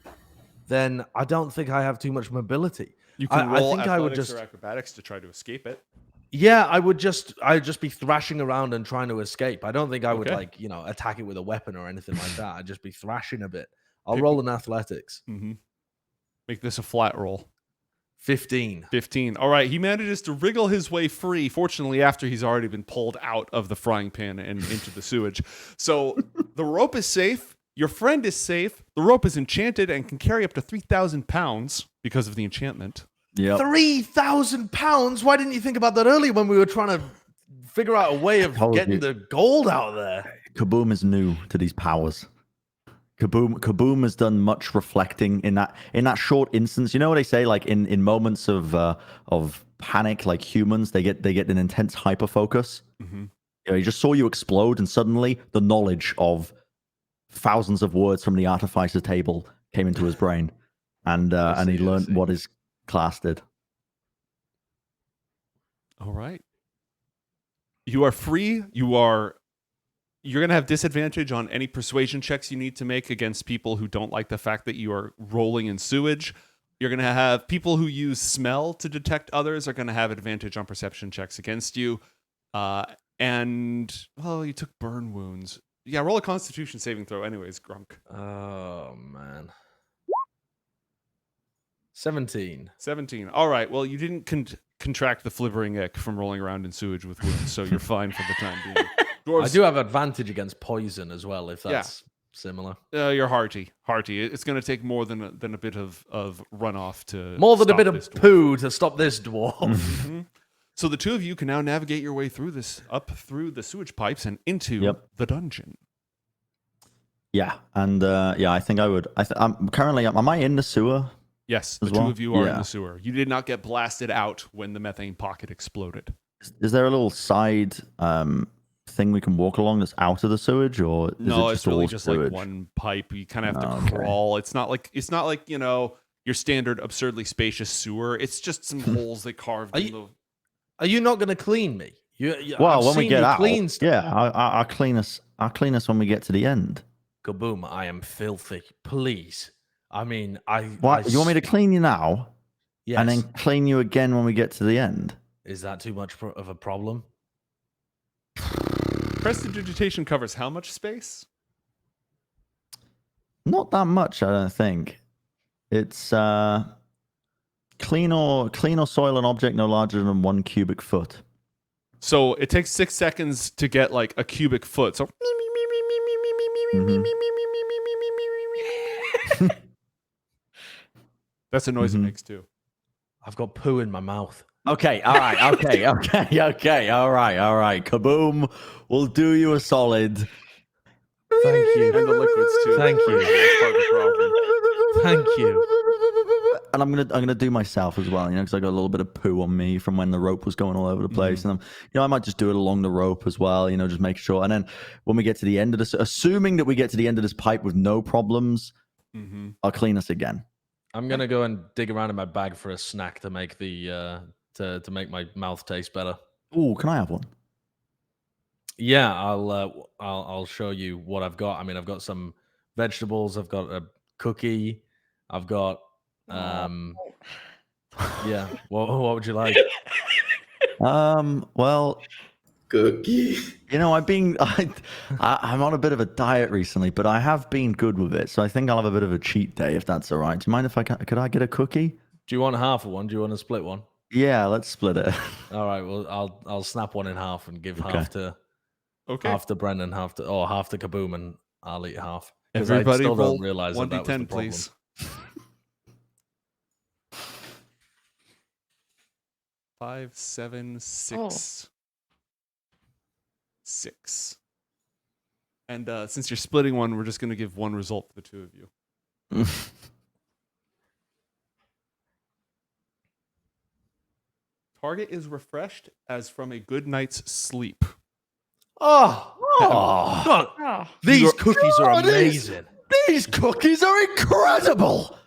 then I don't think I have too much mobility. You can roll I think I would just or acrobatics to try to escape it. Yeah, I'd just be thrashing around and trying to escape. I don't think I would attack it with a weapon or anything like that. I'd just be thrashing a bit. I'll roll in athletics. Make this a flat roll. 15. All right, he manages to wriggle his way free, fortunately after he's already been pulled out of the frying pan and into the sewage. So the rope is safe. Your friend is safe. The rope is enchanted and can carry up to 3,000 pounds because of the enchantment. Yeah. 3,000 pounds? Why didn't you think about that earlier when we were trying to figure out a way of getting the gold out of there? Kaboom is new to these powers. Kaboom has done much reflecting in that short instance. You know what they say, like in moments of panic, like humans, they get an intense hyper focus. Mm-hmm. You know, he just saw you explode, and suddenly the knowledge of thousands of words from the artificer table came into his brain, and he learned what his class did. All right. You are free. You're going to have disadvantage on any persuasion checks you need to make against people who don't like the fact that you are rolling in sewage. You're going to have people who use smell to detect others are going to have advantage on perception checks against you. And, well, you took burn wounds. Yeah, roll a constitution saving throw anyways, Grunk. Oh, man. 17. 17. All right. Well, you didn't contract the flibbering ick from rolling around in sewage with wounds, so you're fine for the time being. Dwarves, I do have advantage against poison as well, if that's similar. You're hearty. It's going to take more than a bit of runoff to More than a stop bit of this dwarf. poo to stop this dwarf. Mm-hmm. So the two of you can now navigate your way through up through the sewage pipes and into the dungeon. Yeah, and I think I would. I'm currently. Am I in the sewer? Yes, the two of you are in the sewer. You did not get blasted out when the methane pocket exploded. Is there a little side thing we can walk along that's out of the sewage, or is no? it It's really all just sewage? like one pipe. You kind of have to crawl. It's not like your standard absurdly spacious sewer. It's just some holes they carved in the. Are you not going to clean me? Well, when we get out, I'll clean us. I'll clean us when we get to the end. Kaboom! I am filthy. Please. I mean, What? You want me to clean you now? Yes. And then clean you again when we get to the end? Is that too much of a problem? Prestidigitation covers how much space? Not that much, I don't think. It's clean or soil an object no larger than 1 cubic foot. So it takes 6 seconds to get like a cubic foot. So that's the noise it makes too. I've got poo in my mouth. Okay, all right, okay, all right. Kaboom, we'll do you a solid. Thank you. And the liquids too. Thank you. That's part of the problem. Thank you. And I'm gonna do myself as well, because I got a little bit of poo on me from when the rope was going all over the place, and I might just do it along the rope as well, just make sure. And then when we get to the end of this, assuming that we get to the end of this pipe with no problems, I'll clean us again. I'm gonna go and dig around in my bag for a snack to make the to make my mouth taste better. Ooh, can I have one? Yeah, I'll show you what I've got. I mean, I've got some vegetables. I've got a cookie. I've got yeah. What would you like? Well, Cookie. I'm on a bit of a diet recently, but I have been good with it. So I think I'll have a bit of a cheat day if that's all right. Do you mind if could I get a cookie? Do you want half of one? Do you want to split one? Yeah, let's split it. All right. Well, I'll snap one in half and give half to Brendan, half to Kaboom, and I'll eat half. Everybody I still roll don't realize 1d10, please. 5, 7, 6, 6. And since you're splitting one, we're just going to give one result for the two of you. Target is refreshed as from a good night's sleep. God. Oh. These cookies are amazing. These cookies are incredible.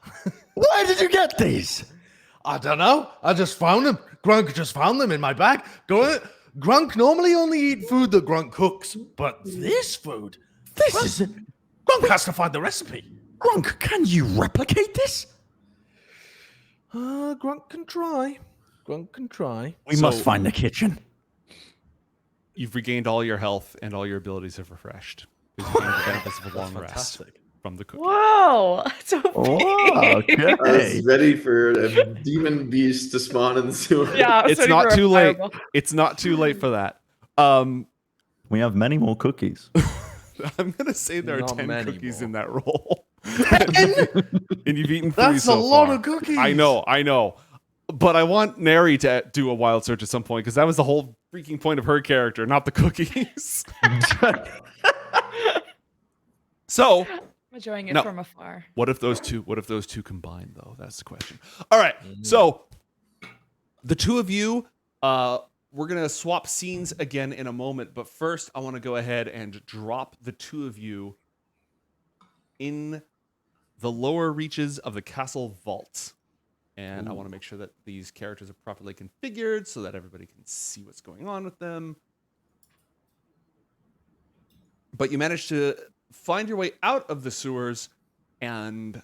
Where did you get these? I don't know. I just found them. Grunk just found them in my bag. Grunk normally only eat food that Grunk cooks, but this food, Grunk has to find the recipe. Grunk, can you replicate this? Grunk can try. We must find the kitchen. You've regained all your health and all your abilities have refreshed. Because you gained the benefits of a long rest from the cookie. Whoa. So big. I was ready for a demon beast to spawn in the sewer. Yeah, It's not too late. It's not too late for that. We have many more cookies. I'm going to say there are Not 10 many cookies more. in that roll. And you've eaten 3 That's so a lot far. of cookies. I know. But I want Neri to do a wild search at some point because that was the whole freaking point of her character, not the cookies. So, Enjoying it No. from afar. What if those two combine though? That's the question. All right. So the two of you, we're gonna swap scenes again in a moment, but first I want to go ahead and drop the two of you in the lower reaches of the castle vault. And I want to make sure that these characters are properly configured so that everybody can see what's going on with them. But you managed to find your way out of the sewers, and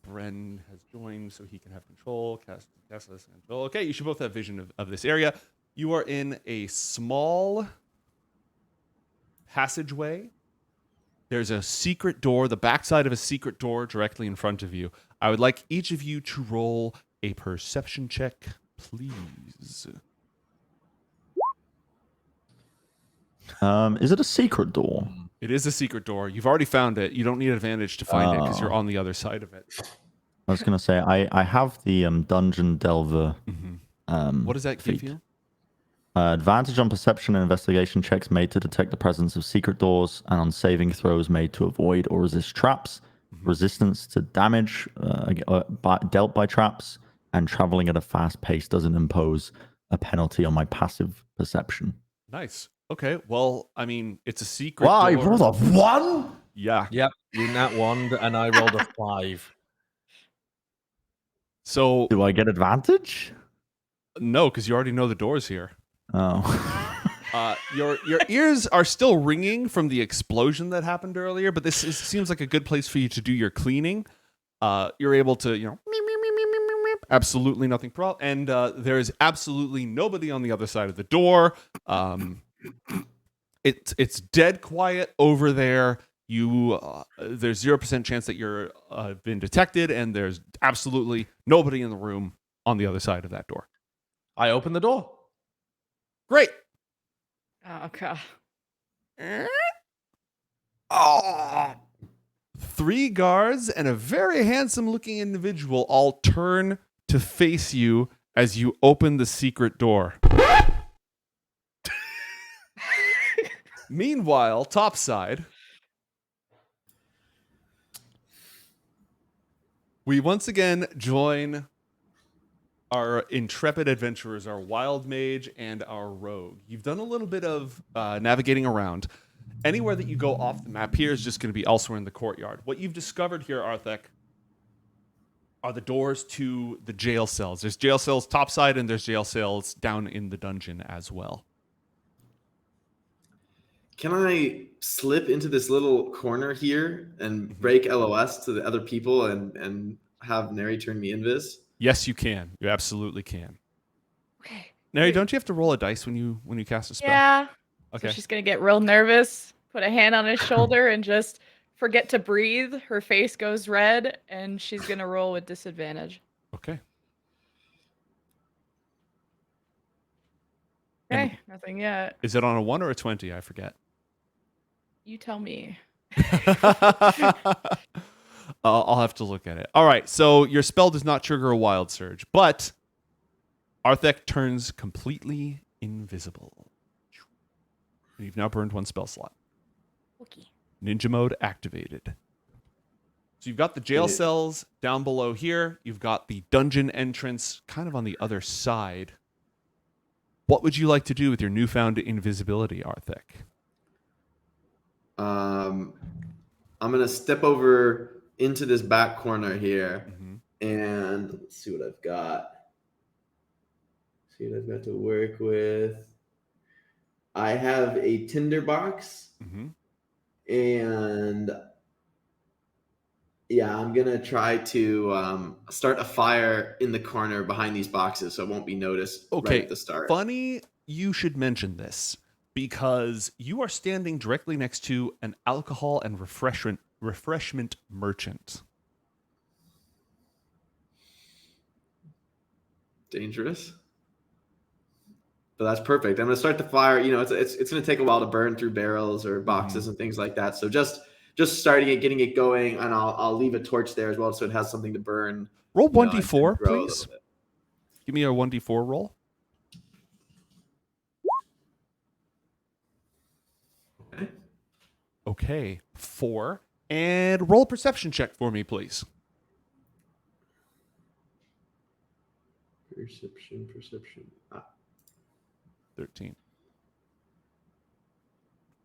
Bren has joined so he can have control. Castless and control. Okay, you should both have vision of this area. You are in a small passageway. There's a secret door, the backside of a secret door directly in front of you. I would like each of you to roll a perception check, please. Is it a secret door? It is a secret door. You've already found it. You don't need advantage to find it because you're on the other side of it. I was gonna say I have the dungeon delver. What does that give feat. you? Advantage on perception and investigation checks made to detect the presence of secret doors, and on saving throws made to avoid or resist traps. Resistance to damage dealt by traps, and traveling at a fast pace doesn't impose a penalty on my passive perception. Nice. Okay. Well, I mean, it's a secret Wow, I door. rolled a 1? Yeah. Yep, you nat 1 and I rolled a 5. So Do I get advantage? no, because you already know the door's here. Oh. Your ears are still ringing from the explosion that happened earlier, but seems like a good place for you to do your cleaning. You're able to, meep, meep, meep, meep, meep, meep, absolutely nothing and there is absolutely nobody on the other side of the door. It's dead quiet over there. There's 0% chance that you're been detected, and there's absolutely nobody in the room on the other side of that door. I opened the door. Great. Oh, God. Oh. 3 guards and a very handsome-looking individual all turn to face you as you open the secret door. Meanwhile, topside, we once again join our intrepid adventurers, our wild mage, and our rogue. You've done a little bit of navigating around. Anywhere that you go off the map here is just going to be elsewhere in the courtyard. What you've discovered here, Arthek, are the doors to the jail cells. There's jail cells topside, and there's jail cells down in the dungeon as well. Can I slip into this little corner here and break LOS to the other people and have Neri turn me invis? Yes, you can. You absolutely can. Okay. Neri, don't you have to roll a dice when you cast a spell? Yeah. Okay. So she's going to get real nervous, put a hand on his shoulder, and just forget to breathe. Her face goes red, and she's going to roll with disadvantage. Okay. Okay, nothing yet. Is it on a 1 or a 20? I forget. You tell me. I'll have to look at it. All right, so your spell does not trigger a wild surge, but Arthek turns completely invisible. You've now burned 1 spell slot. Okay. Ninja mode activated. So you've got the jail cells down below here. You've got the dungeon entrance kind of on the other side. What would you like to do with your newfound invisibility, Arthek? I'm gonna step over into this back corner here, and let's see what I've got. See what I've got to work with. I have a tinder box, and yeah, I'm gonna try to start a fire in the corner behind these boxes, so it won't be noticed right at the start. Funny you should mention this, because you are standing directly next to an alcohol and refreshment merchant. Dangerous, but that's perfect. I'm gonna start the fire. It's gonna take a while to burn through barrels or boxes and things like that. So just starting it, getting it going, and I'll leave a torch there as well, so it has something to burn. Roll 1d4, please. Give me a 1d4 roll. Okay, 4. And roll a perception check for me, please. Perception. 13.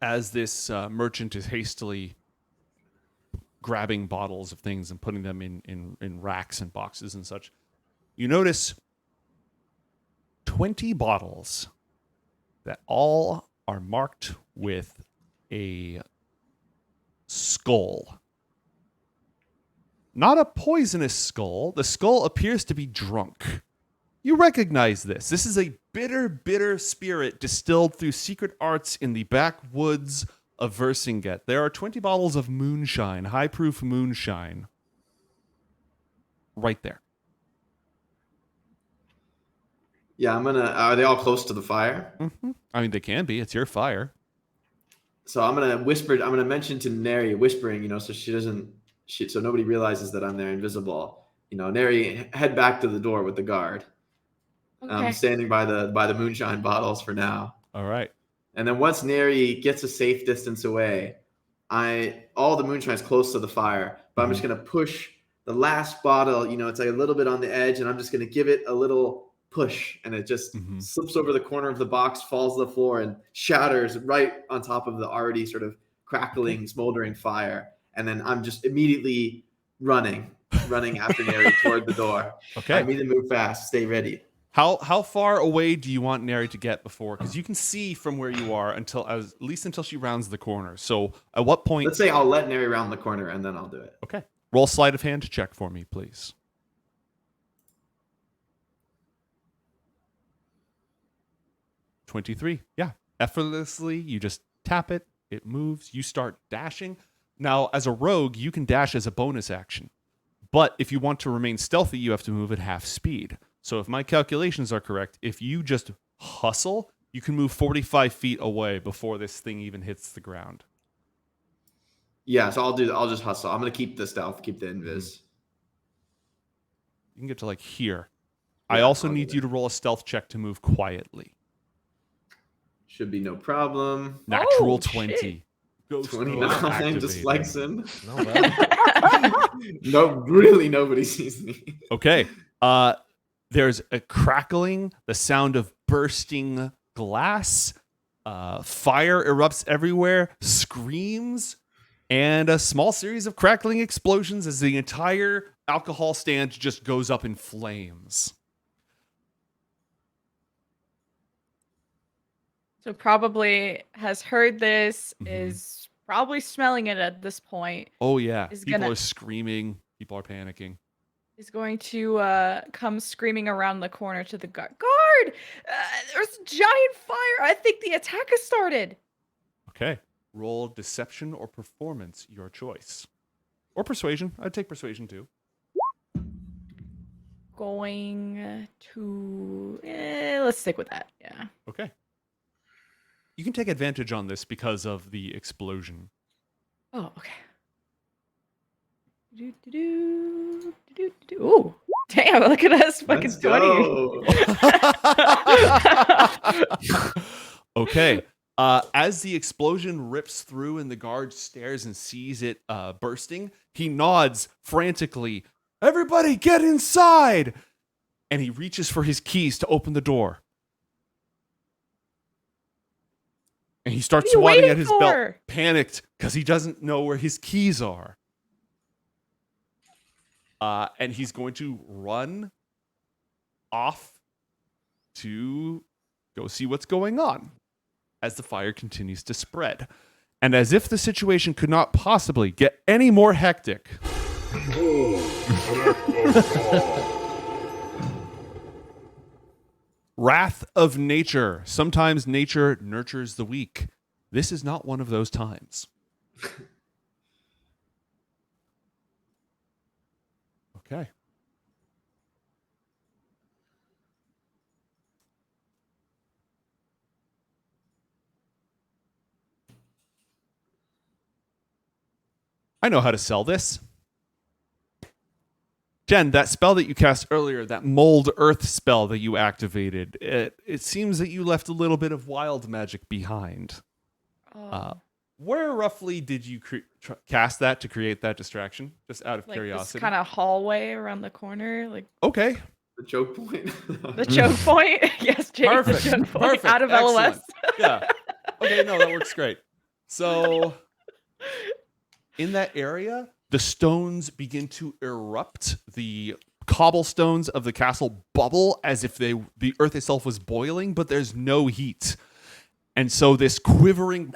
As this merchant is hastily grabbing bottles of things and putting them in racks and boxes and such, you notice 20 bottles that all are marked with a skull. Not a poisonous skull. The skull appears to be drunk. You recognize this. This is a bitter, bitter spirit distilled through secret arts in the backwoods of Vercinget. There are 20 bottles of moonshine, high-proof moonshine, right there. Yeah, are they all close to the fire? Mm-hmm. I mean, they can be. It's your fire. So I'm gonna mention to Neri, whispering, so so nobody realizes that I'm there invisible. Neri, head back to the door with the guard. Okay. I'm standing by the moonshine bottles for now. All right. And then once Neri gets a safe distance away, all the moonshine's close to the fire, but I'm just gonna push the last bottle. It's like a little bit on the edge, and I'm just gonna give it a little push, and it just slips over the corner of the box, falls to the floor, and shatters right on top of the already sort of crackling, smoldering fire. And then I'm just immediately running after Neri toward the door. Okay. I need to move fast. Stay ready. How far away do you want Neri to get before? Because you can see from where you are at least until she rounds the corner. So at what point? Let's say I'll let Neri round the corner, and then I'll do it. Okay. Roll sleight of hand check for me, please. 23. Yeah. Effortlessly, you just tap it. It moves. You start dashing. Now, as a rogue, you can dash as a bonus action. But if you want to remain stealthy, you have to move at half speed. So if my calculations are correct, if you just hustle, you can move 45 feet away before this thing even hits the ground. Yeah, so I'll just hustle. I'm going to keep the stealth, keep the invis. You can get to like here. Yeah, I also I'll need do you that. to roll a stealth check to move quietly. Should be no problem. Natural Oh, 20. shit. Ghost mode 29 just activated. likes him. No bad. Nobody sees me. Okay. There's a crackling, the sound of bursting glass, fire erupts everywhere, screams, and a small series of crackling explosions as the entire alcohol stand just goes up in flames. So probably has heard this, Mhm. is probably smelling it at this point, Oh, yeah. Is People gonna- are screaming. People are panicking. is going to come screaming around the corner to the guard. Guard! There's a giant fire! I think the attack has started! Okay. Roll deception or performance, your choice. Or persuasion. I'd take persuasion too. Going to... let's stick with that, yeah. Okay. You can take advantage on this because of the explosion. Oh, okay. Ooh, damn, look at us, fucking Let's 20. go. Okay. As the explosion rips through and the guard stares and sees it bursting, he nods frantically. Everybody get inside! And he reaches for his keys to open the door. And he starts What are you swatting waiting at his belt, for? panicked because he doesn't know where his keys are. And he's going to run off to go see what's going on as the fire continues to spread. And as if the situation could not possibly get any more hectic, wrath of nature. Sometimes nature nurtures the weak. This is not one of those times. Okay. I know how to sell this. Jen, that spell that you cast earlier, that mold earth spell that you activated, it seems that you left a little bit of wild magic behind. Oh. Where roughly did you cast that to create that distraction? Just out of Like curiosity. this kind of hallway around the corner, like Okay. The choke point. the choke point. Yes, Jake, Perfect. the choke point Perfect. out of Excellent. LOS. Yeah. Okay, no, that works great. So in that area, the stones begin to erupt. The cobblestones of the castle bubble as if the earth itself was boiling, but there's no heat. And so this quivering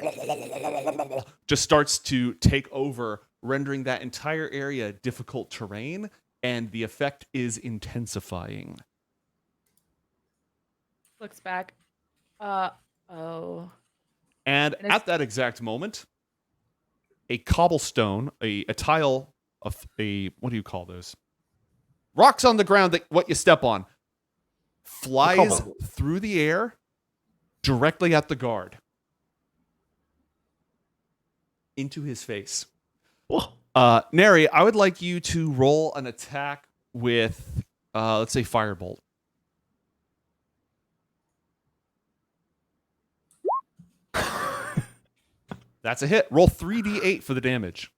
just starts to take over, rendering that entire area difficult terrain, and the effect is intensifying. Looks back. Oh. And at that exact moment, a cobblestone, a tile of what do you call those? Rocks on the ground that what you step on flies through the air directly at the guard into his face. Neri, I would like you to roll an attack with, let's say, Firebolt. That's a hit. Roll 3d8 for the damage.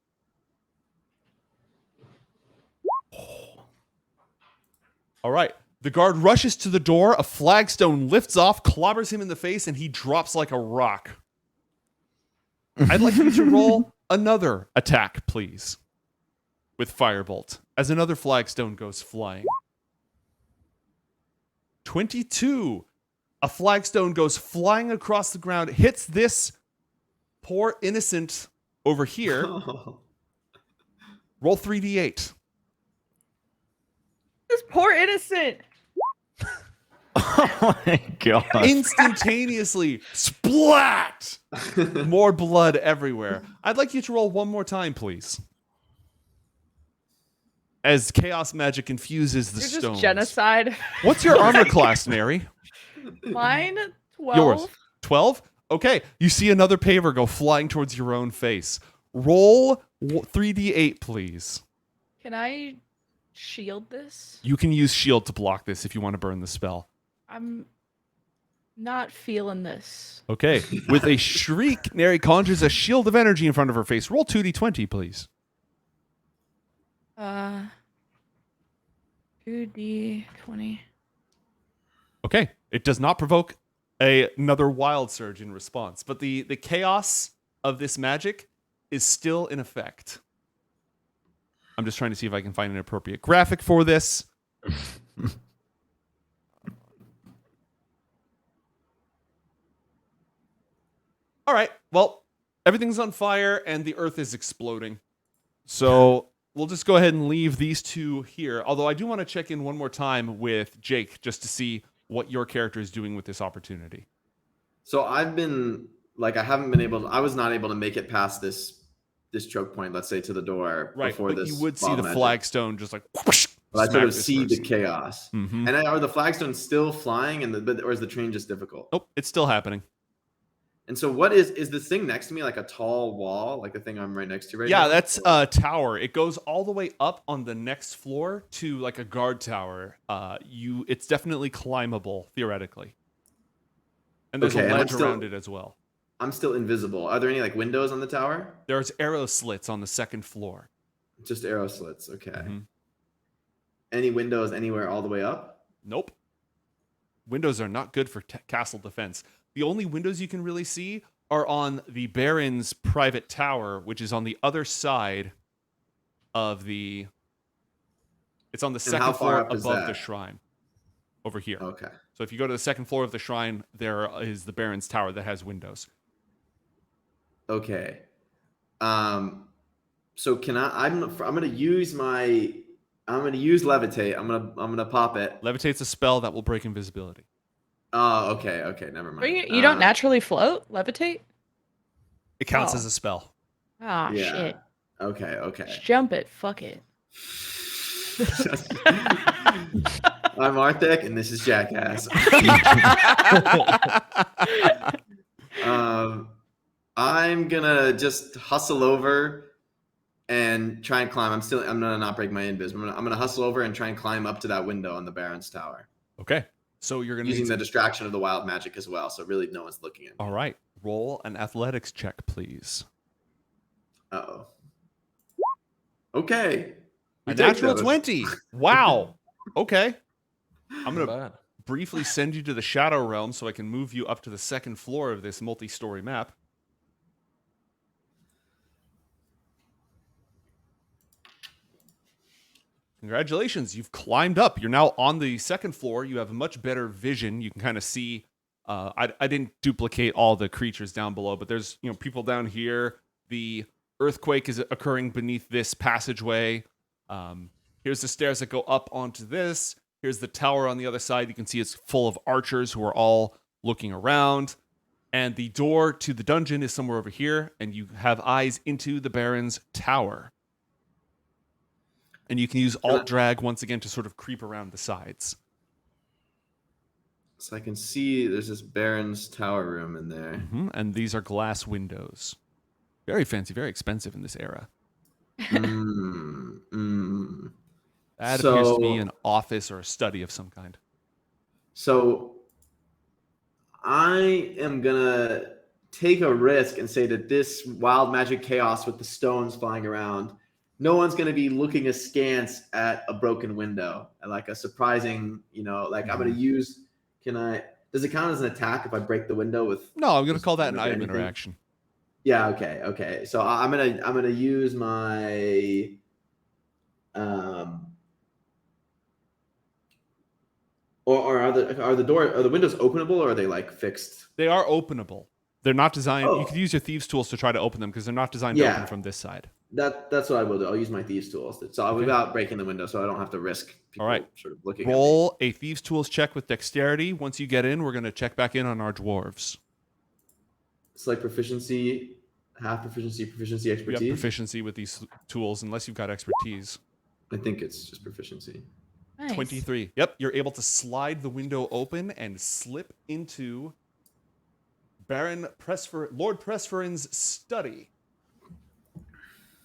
All right. The guard rushes to the door. A flagstone lifts off, clobbers him in the face, and he drops like a rock. I'd like you to roll another attack, please, with Firebolt, as another flagstone goes flying. 22. A flagstone goes flying across the ground, hits this poor innocent over here. Roll 3d8. This poor innocent. Oh my god. Instantaneously, splat! More blood everywhere. I'd like you to roll one more time, please. As chaos magic infuses the You're stones. just genocide. What's your armor class, Neri? Mine, 12. Yours. 12? Okay. You see another paver go flying towards your own face. Roll 3d8, please. Can I shield this? You can use shield to block this if you want to burn the spell. I'm not feeling this. Okay. With a shriek, Neri conjures a shield of energy in front of her face. Roll 2d20, please. 2d20. Okay. It does not provoke another wild surge in response, but the chaos of this magic is still in effect. I'm just trying to see if I can find an appropriate graphic for this. All right. Well, everything's on fire and the earth is exploding. So we'll just go ahead and leave these two here. Although I do want to check in one more time with Jake just to see what your character is doing with this opportunity. So I've been like, I was not able to make it past this choke point, let's say, to the door before but this. You would see the flagstone just like whoosh, but I sort of see the chaos. Mm-hmm. And are the flagstones still flying, or is the train just difficult? Nope, it's still happening. And so what is this thing next to me, like a tall wall, like the thing I'm right next to now? Yeah, that's a tower. It goes all the way up on the next floor to like a guard tower. It's definitely climbable, theoretically. And there's a ledge around it as well. I'm still invisible. Are there any like windows on the tower? There's arrow slits on the second floor. Just arrow slits, okay. Mm-hmm. Any windows anywhere all the way up? Nope. Windows are not good for castle defense. The only windows you can really see are on the Baron's private tower, which is on the other side of the... It's on the second floor above the shrine. Over here. Okay. So if you go to the second floor of the shrine, there is the Baron's tower that has windows. Okay. So can I'm gonna use levitate. I'm gonna pop it. Levitate's a spell that will break invisibility. Oh, okay, never mind. You don't naturally float? Levitate? It counts as a spell. Ah, shit. Okay. Just jump it. Fuck it. I'm Arthek, and this is Jackass. I'm gonna just hustle over and try and climb. I'm gonna not break my invis. I'm gonna hustle over and try and climb up to that window on the Baron's tower. Okay. So you're gonna using the distraction of the wild magic as well. So really, no one's looking at me. All right. Roll an athletics check, please. Uh-oh. Okay. A We take natural those. 20. Wow. Okay. I'm Not gonna bad. briefly send you to the Shadow Realm so I can move you up to the second floor of this multi-story map. Congratulations, you've climbed up. You're now on the second floor. You have much better vision. You can kind of see. I didn't duplicate all the creatures down below, but there's people down here. The earthquake is occurring beneath this passageway. Here's the stairs that go up onto this. Here's the tower on the other side. You can see it's full of archers who are all looking around. And the door to the dungeon is somewhere over here, and you have eyes into the Baron's tower. And you can use alt drag once again to sort of creep around the sides. So I can see there's this Baron's tower room in there. And these are glass windows. Very fancy, very expensive in this era. That appears to be an office or a study of some kind. So I am gonna take a risk and say that this wild magic chaos with the stones flying around, no one's gonna be looking askance at a broken window and like a surprising, I'm gonna use. Does it count as an attack if I break the window with? No, I'm gonna call that an item interaction. Yeah. Okay. So I'm gonna use my Or are the windows openable, or are they like fixed? They are openable. They're not designed. Oh. You could use your thieves' tools to try to open them because they're not designed to open from this side. That's what I will do. I'll use my thieves' tools. So without breaking the window, so I don't have to risk people sort of looking. Roll a thieves' tools check with dexterity. Once you get in, we're gonna check back in on our dwarves. It's like proficiency, half proficiency, expertise. You have proficiency with these tools unless you've got expertise. I think it's just proficiency. Nice. 23. Yep, you're able to slide the window open and slip into Lord Pressferin's study,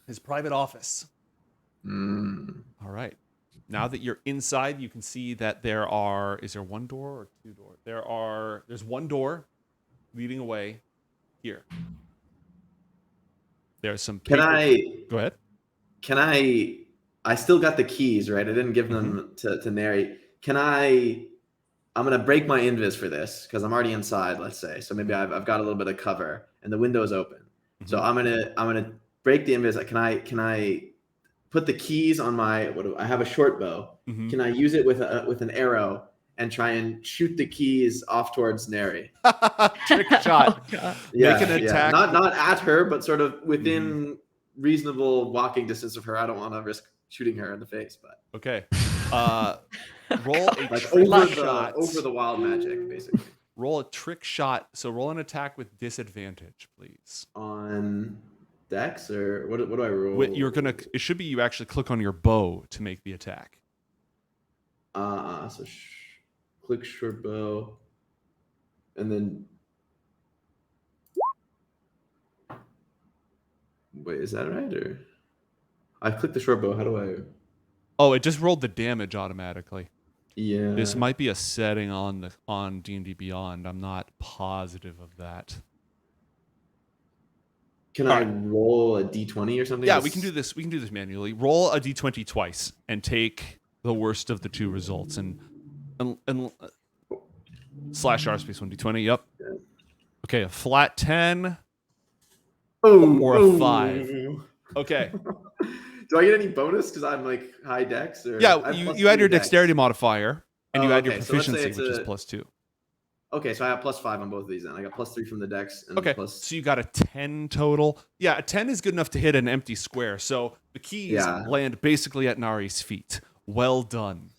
his private office. All right. Now that you're inside, you can see that is there one door or two doors? There's one door leading away here. There's some paper. Go ahead. I still got the keys, right? I didn't give them to Neri. I'm going to break my invis for this because I'm already inside, let's say. So maybe I've got a little bit of cover and the window is open. So I'm going to break the invis. Can I put the keys on I have a short bow. Can I use it with an arrow and try and shoot the keys off towards Neri? Trick shot. Make an attack. Not at her, but sort of within reasonable walking distance of her. I don't want to risk shooting her in the face, but okay. Roll a like over the wild magic, basically. Roll a trick shot. So roll an attack with disadvantage, please. On dex or what do I roll? It should be you actually click on your bow to make the attack. So click short bow, and then wait, is that right? Or I clicked the short bow. How do I? Oh, it just rolled the damage automatically. Yeah. This might be a setting on D&D Beyond. I'm not positive of that. Can I roll a d20 or something? Yeah, we can do this. We can do this manually. Roll a d20 twice and take the worst of the two results and slash R space 1d20. Yep. Okay, a flat 10 or a 5. Okay. Do I get any bonus because I'm like high dex? Or yeah, you add your dexterity modifier and you add your proficiency, which is +2. Okay, so I have +5 on both of these then. I got +3 from the dex. And so you got a 10 total. Yeah, a 10 is good enough to hit an empty square. So the keys land basically at Nari's feet. Well done.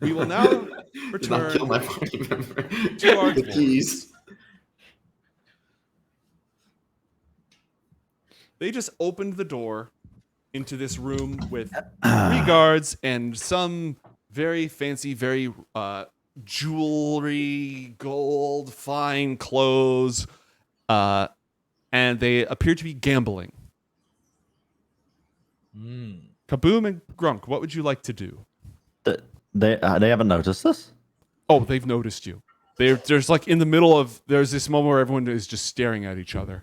We will now return not kill my party member. to our the keys. They just opened the door into this room with 3 guards and some very fancy, very jewelry, gold, fine clothes, and they appear to be gambling. Kaboom and Grunk, what would you like to do? They haven't noticed this? Oh, they've noticed you. There's like in the middle of there's this moment where everyone is just staring at each other.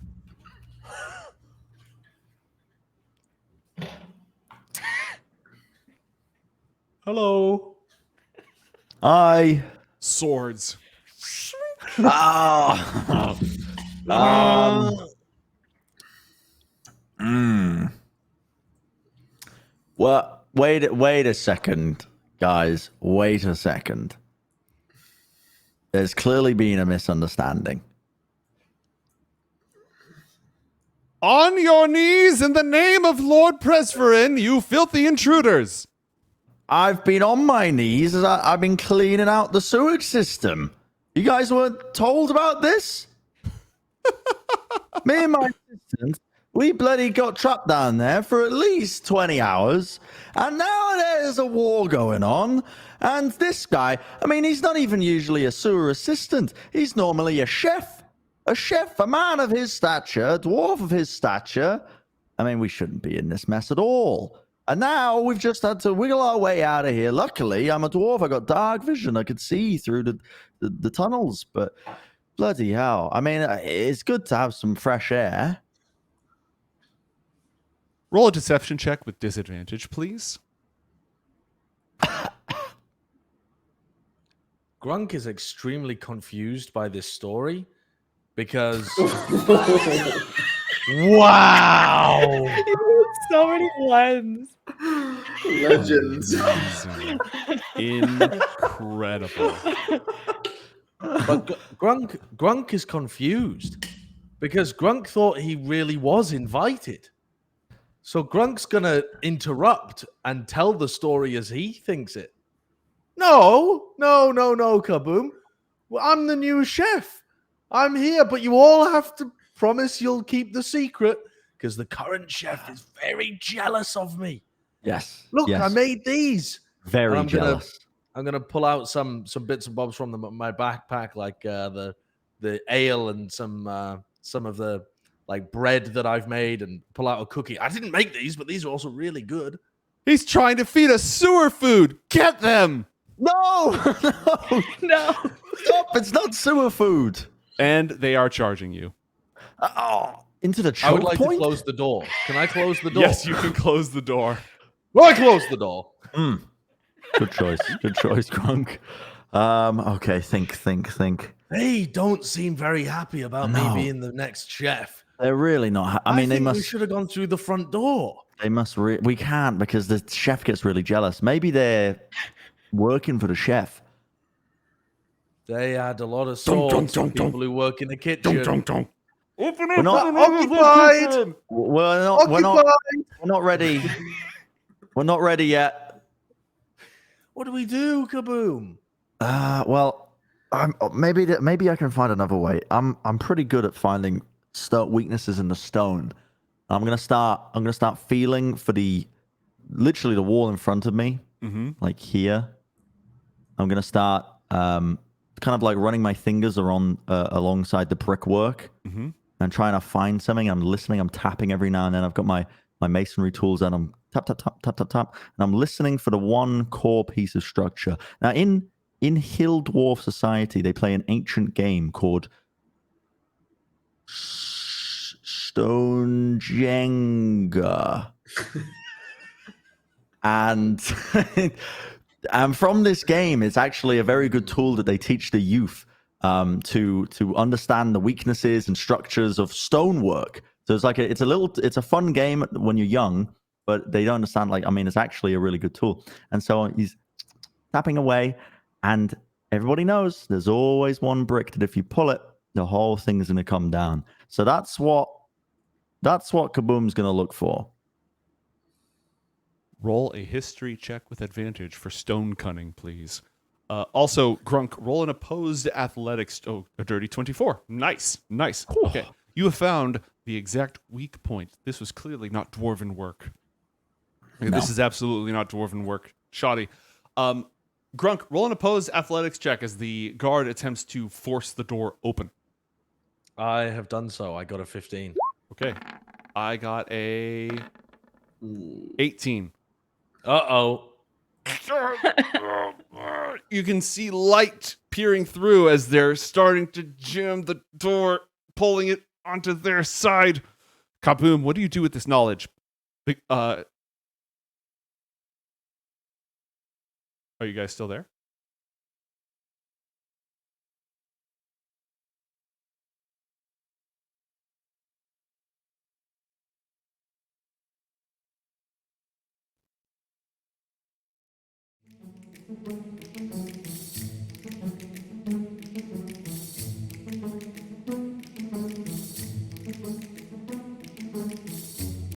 Hello. Swords. Ah. Well, wait a second, guys. Wait a second. There's clearly been a misunderstanding. On your knees in the name of Lord Presverin, you filthy intruders. I've been on my knees as I've been cleaning out the sewage system. You guys weren't told about this? Me and my assistant, we bloody got trapped down there for at least 20 hours. And now there's a war going on. And this guy, I mean, he's not even usually a sewer assistant. He's normally a chef. A chef, a man of his stature, a dwarf of his stature. I mean, we shouldn't be in this mess at all. And now we've just had to wiggle our way out of here. Luckily, I'm a dwarf. I got dark vision. I could see through the tunnels. But bloody hell. I mean, it's good to have some fresh air. Roll a deception check with disadvantage, please. Grunk is extremely confused by this story because wow, So many ones. Legends. Incredible. but Grunk is confused because Grunk thought he really was invited. So Grunk's gonna interrupt and tell the story as he thinks it. No, Kaboom. Well, I'm the new chef. I'm here, but you all have to promise you'll keep the secret because the current chef is very jealous of me. Yes. Look, yes. I made these. Very I'm jealous. I'm gonna pull out some bits and bobs from my backpack, like the ale and some of the like bread that I've made, and pull out a cookie. I didn't make these, but these are also really good. He's trying to feed us sewer food. Get them. No! No. Stop! It's not sewer food. And they are charging you. Into the choke I would like point? to close the door. Can I close the door? Yes, you can close the door. Well, I close the door. Good choice. Good choice, Grunk. Okay, think. They don't seem very happy about me being the next chef. They're really not. I mean, they think must. we should have gone through the front door. They must. We can't because the chef gets really jealous. Maybe they're working for the chef. They had a lot of swords for people who work in the kitchen. We're not Occupied. We're not ready. We're not ready yet. What do we do, Kaboom? Well, maybe I can find another way. I'm pretty good at finding weaknesses in the stone. I'm gonna start feeling for literally the wall in front of me, like here. I'm gonna start kind of like running my fingers alongside the brickwork and trying to find something. I'm listening. I'm tapping every now and then. I've got my masonry tools and I'm tap, tap, tap, tap, tap, tap. And I'm listening for the one core piece of structure. Now, in Hill Dwarf Society, they play an ancient game called Stone Jenga. And from this game, it's actually a very good tool that they teach the youth to understand the weaknesses and structures of stonework. So it's a fun game when you're young, but they don't understand. It's actually a really good tool. And so he's tapping away, and everybody knows there's always one brick that if you pull it, the whole thing is going to come down. So that's what Kaboom's going to look for. Roll a history check with advantage for stone cunning, please. Also, Grunk, roll an opposed athletics. Oh, a dirty 24. Nice. Okay. You have found the exact weak point. This was clearly not dwarven work. No. This is absolutely not dwarven work. Shoddy. Grunk, roll an opposed athletics check as the guard attempts to force the door open. I have done so. I got a 15. Okay. I got a 18. Uh-oh. You can see light peering through as they're starting to jam the door, pulling it onto their side. Kaboom, what do you do with this knowledge? Are you guys still there?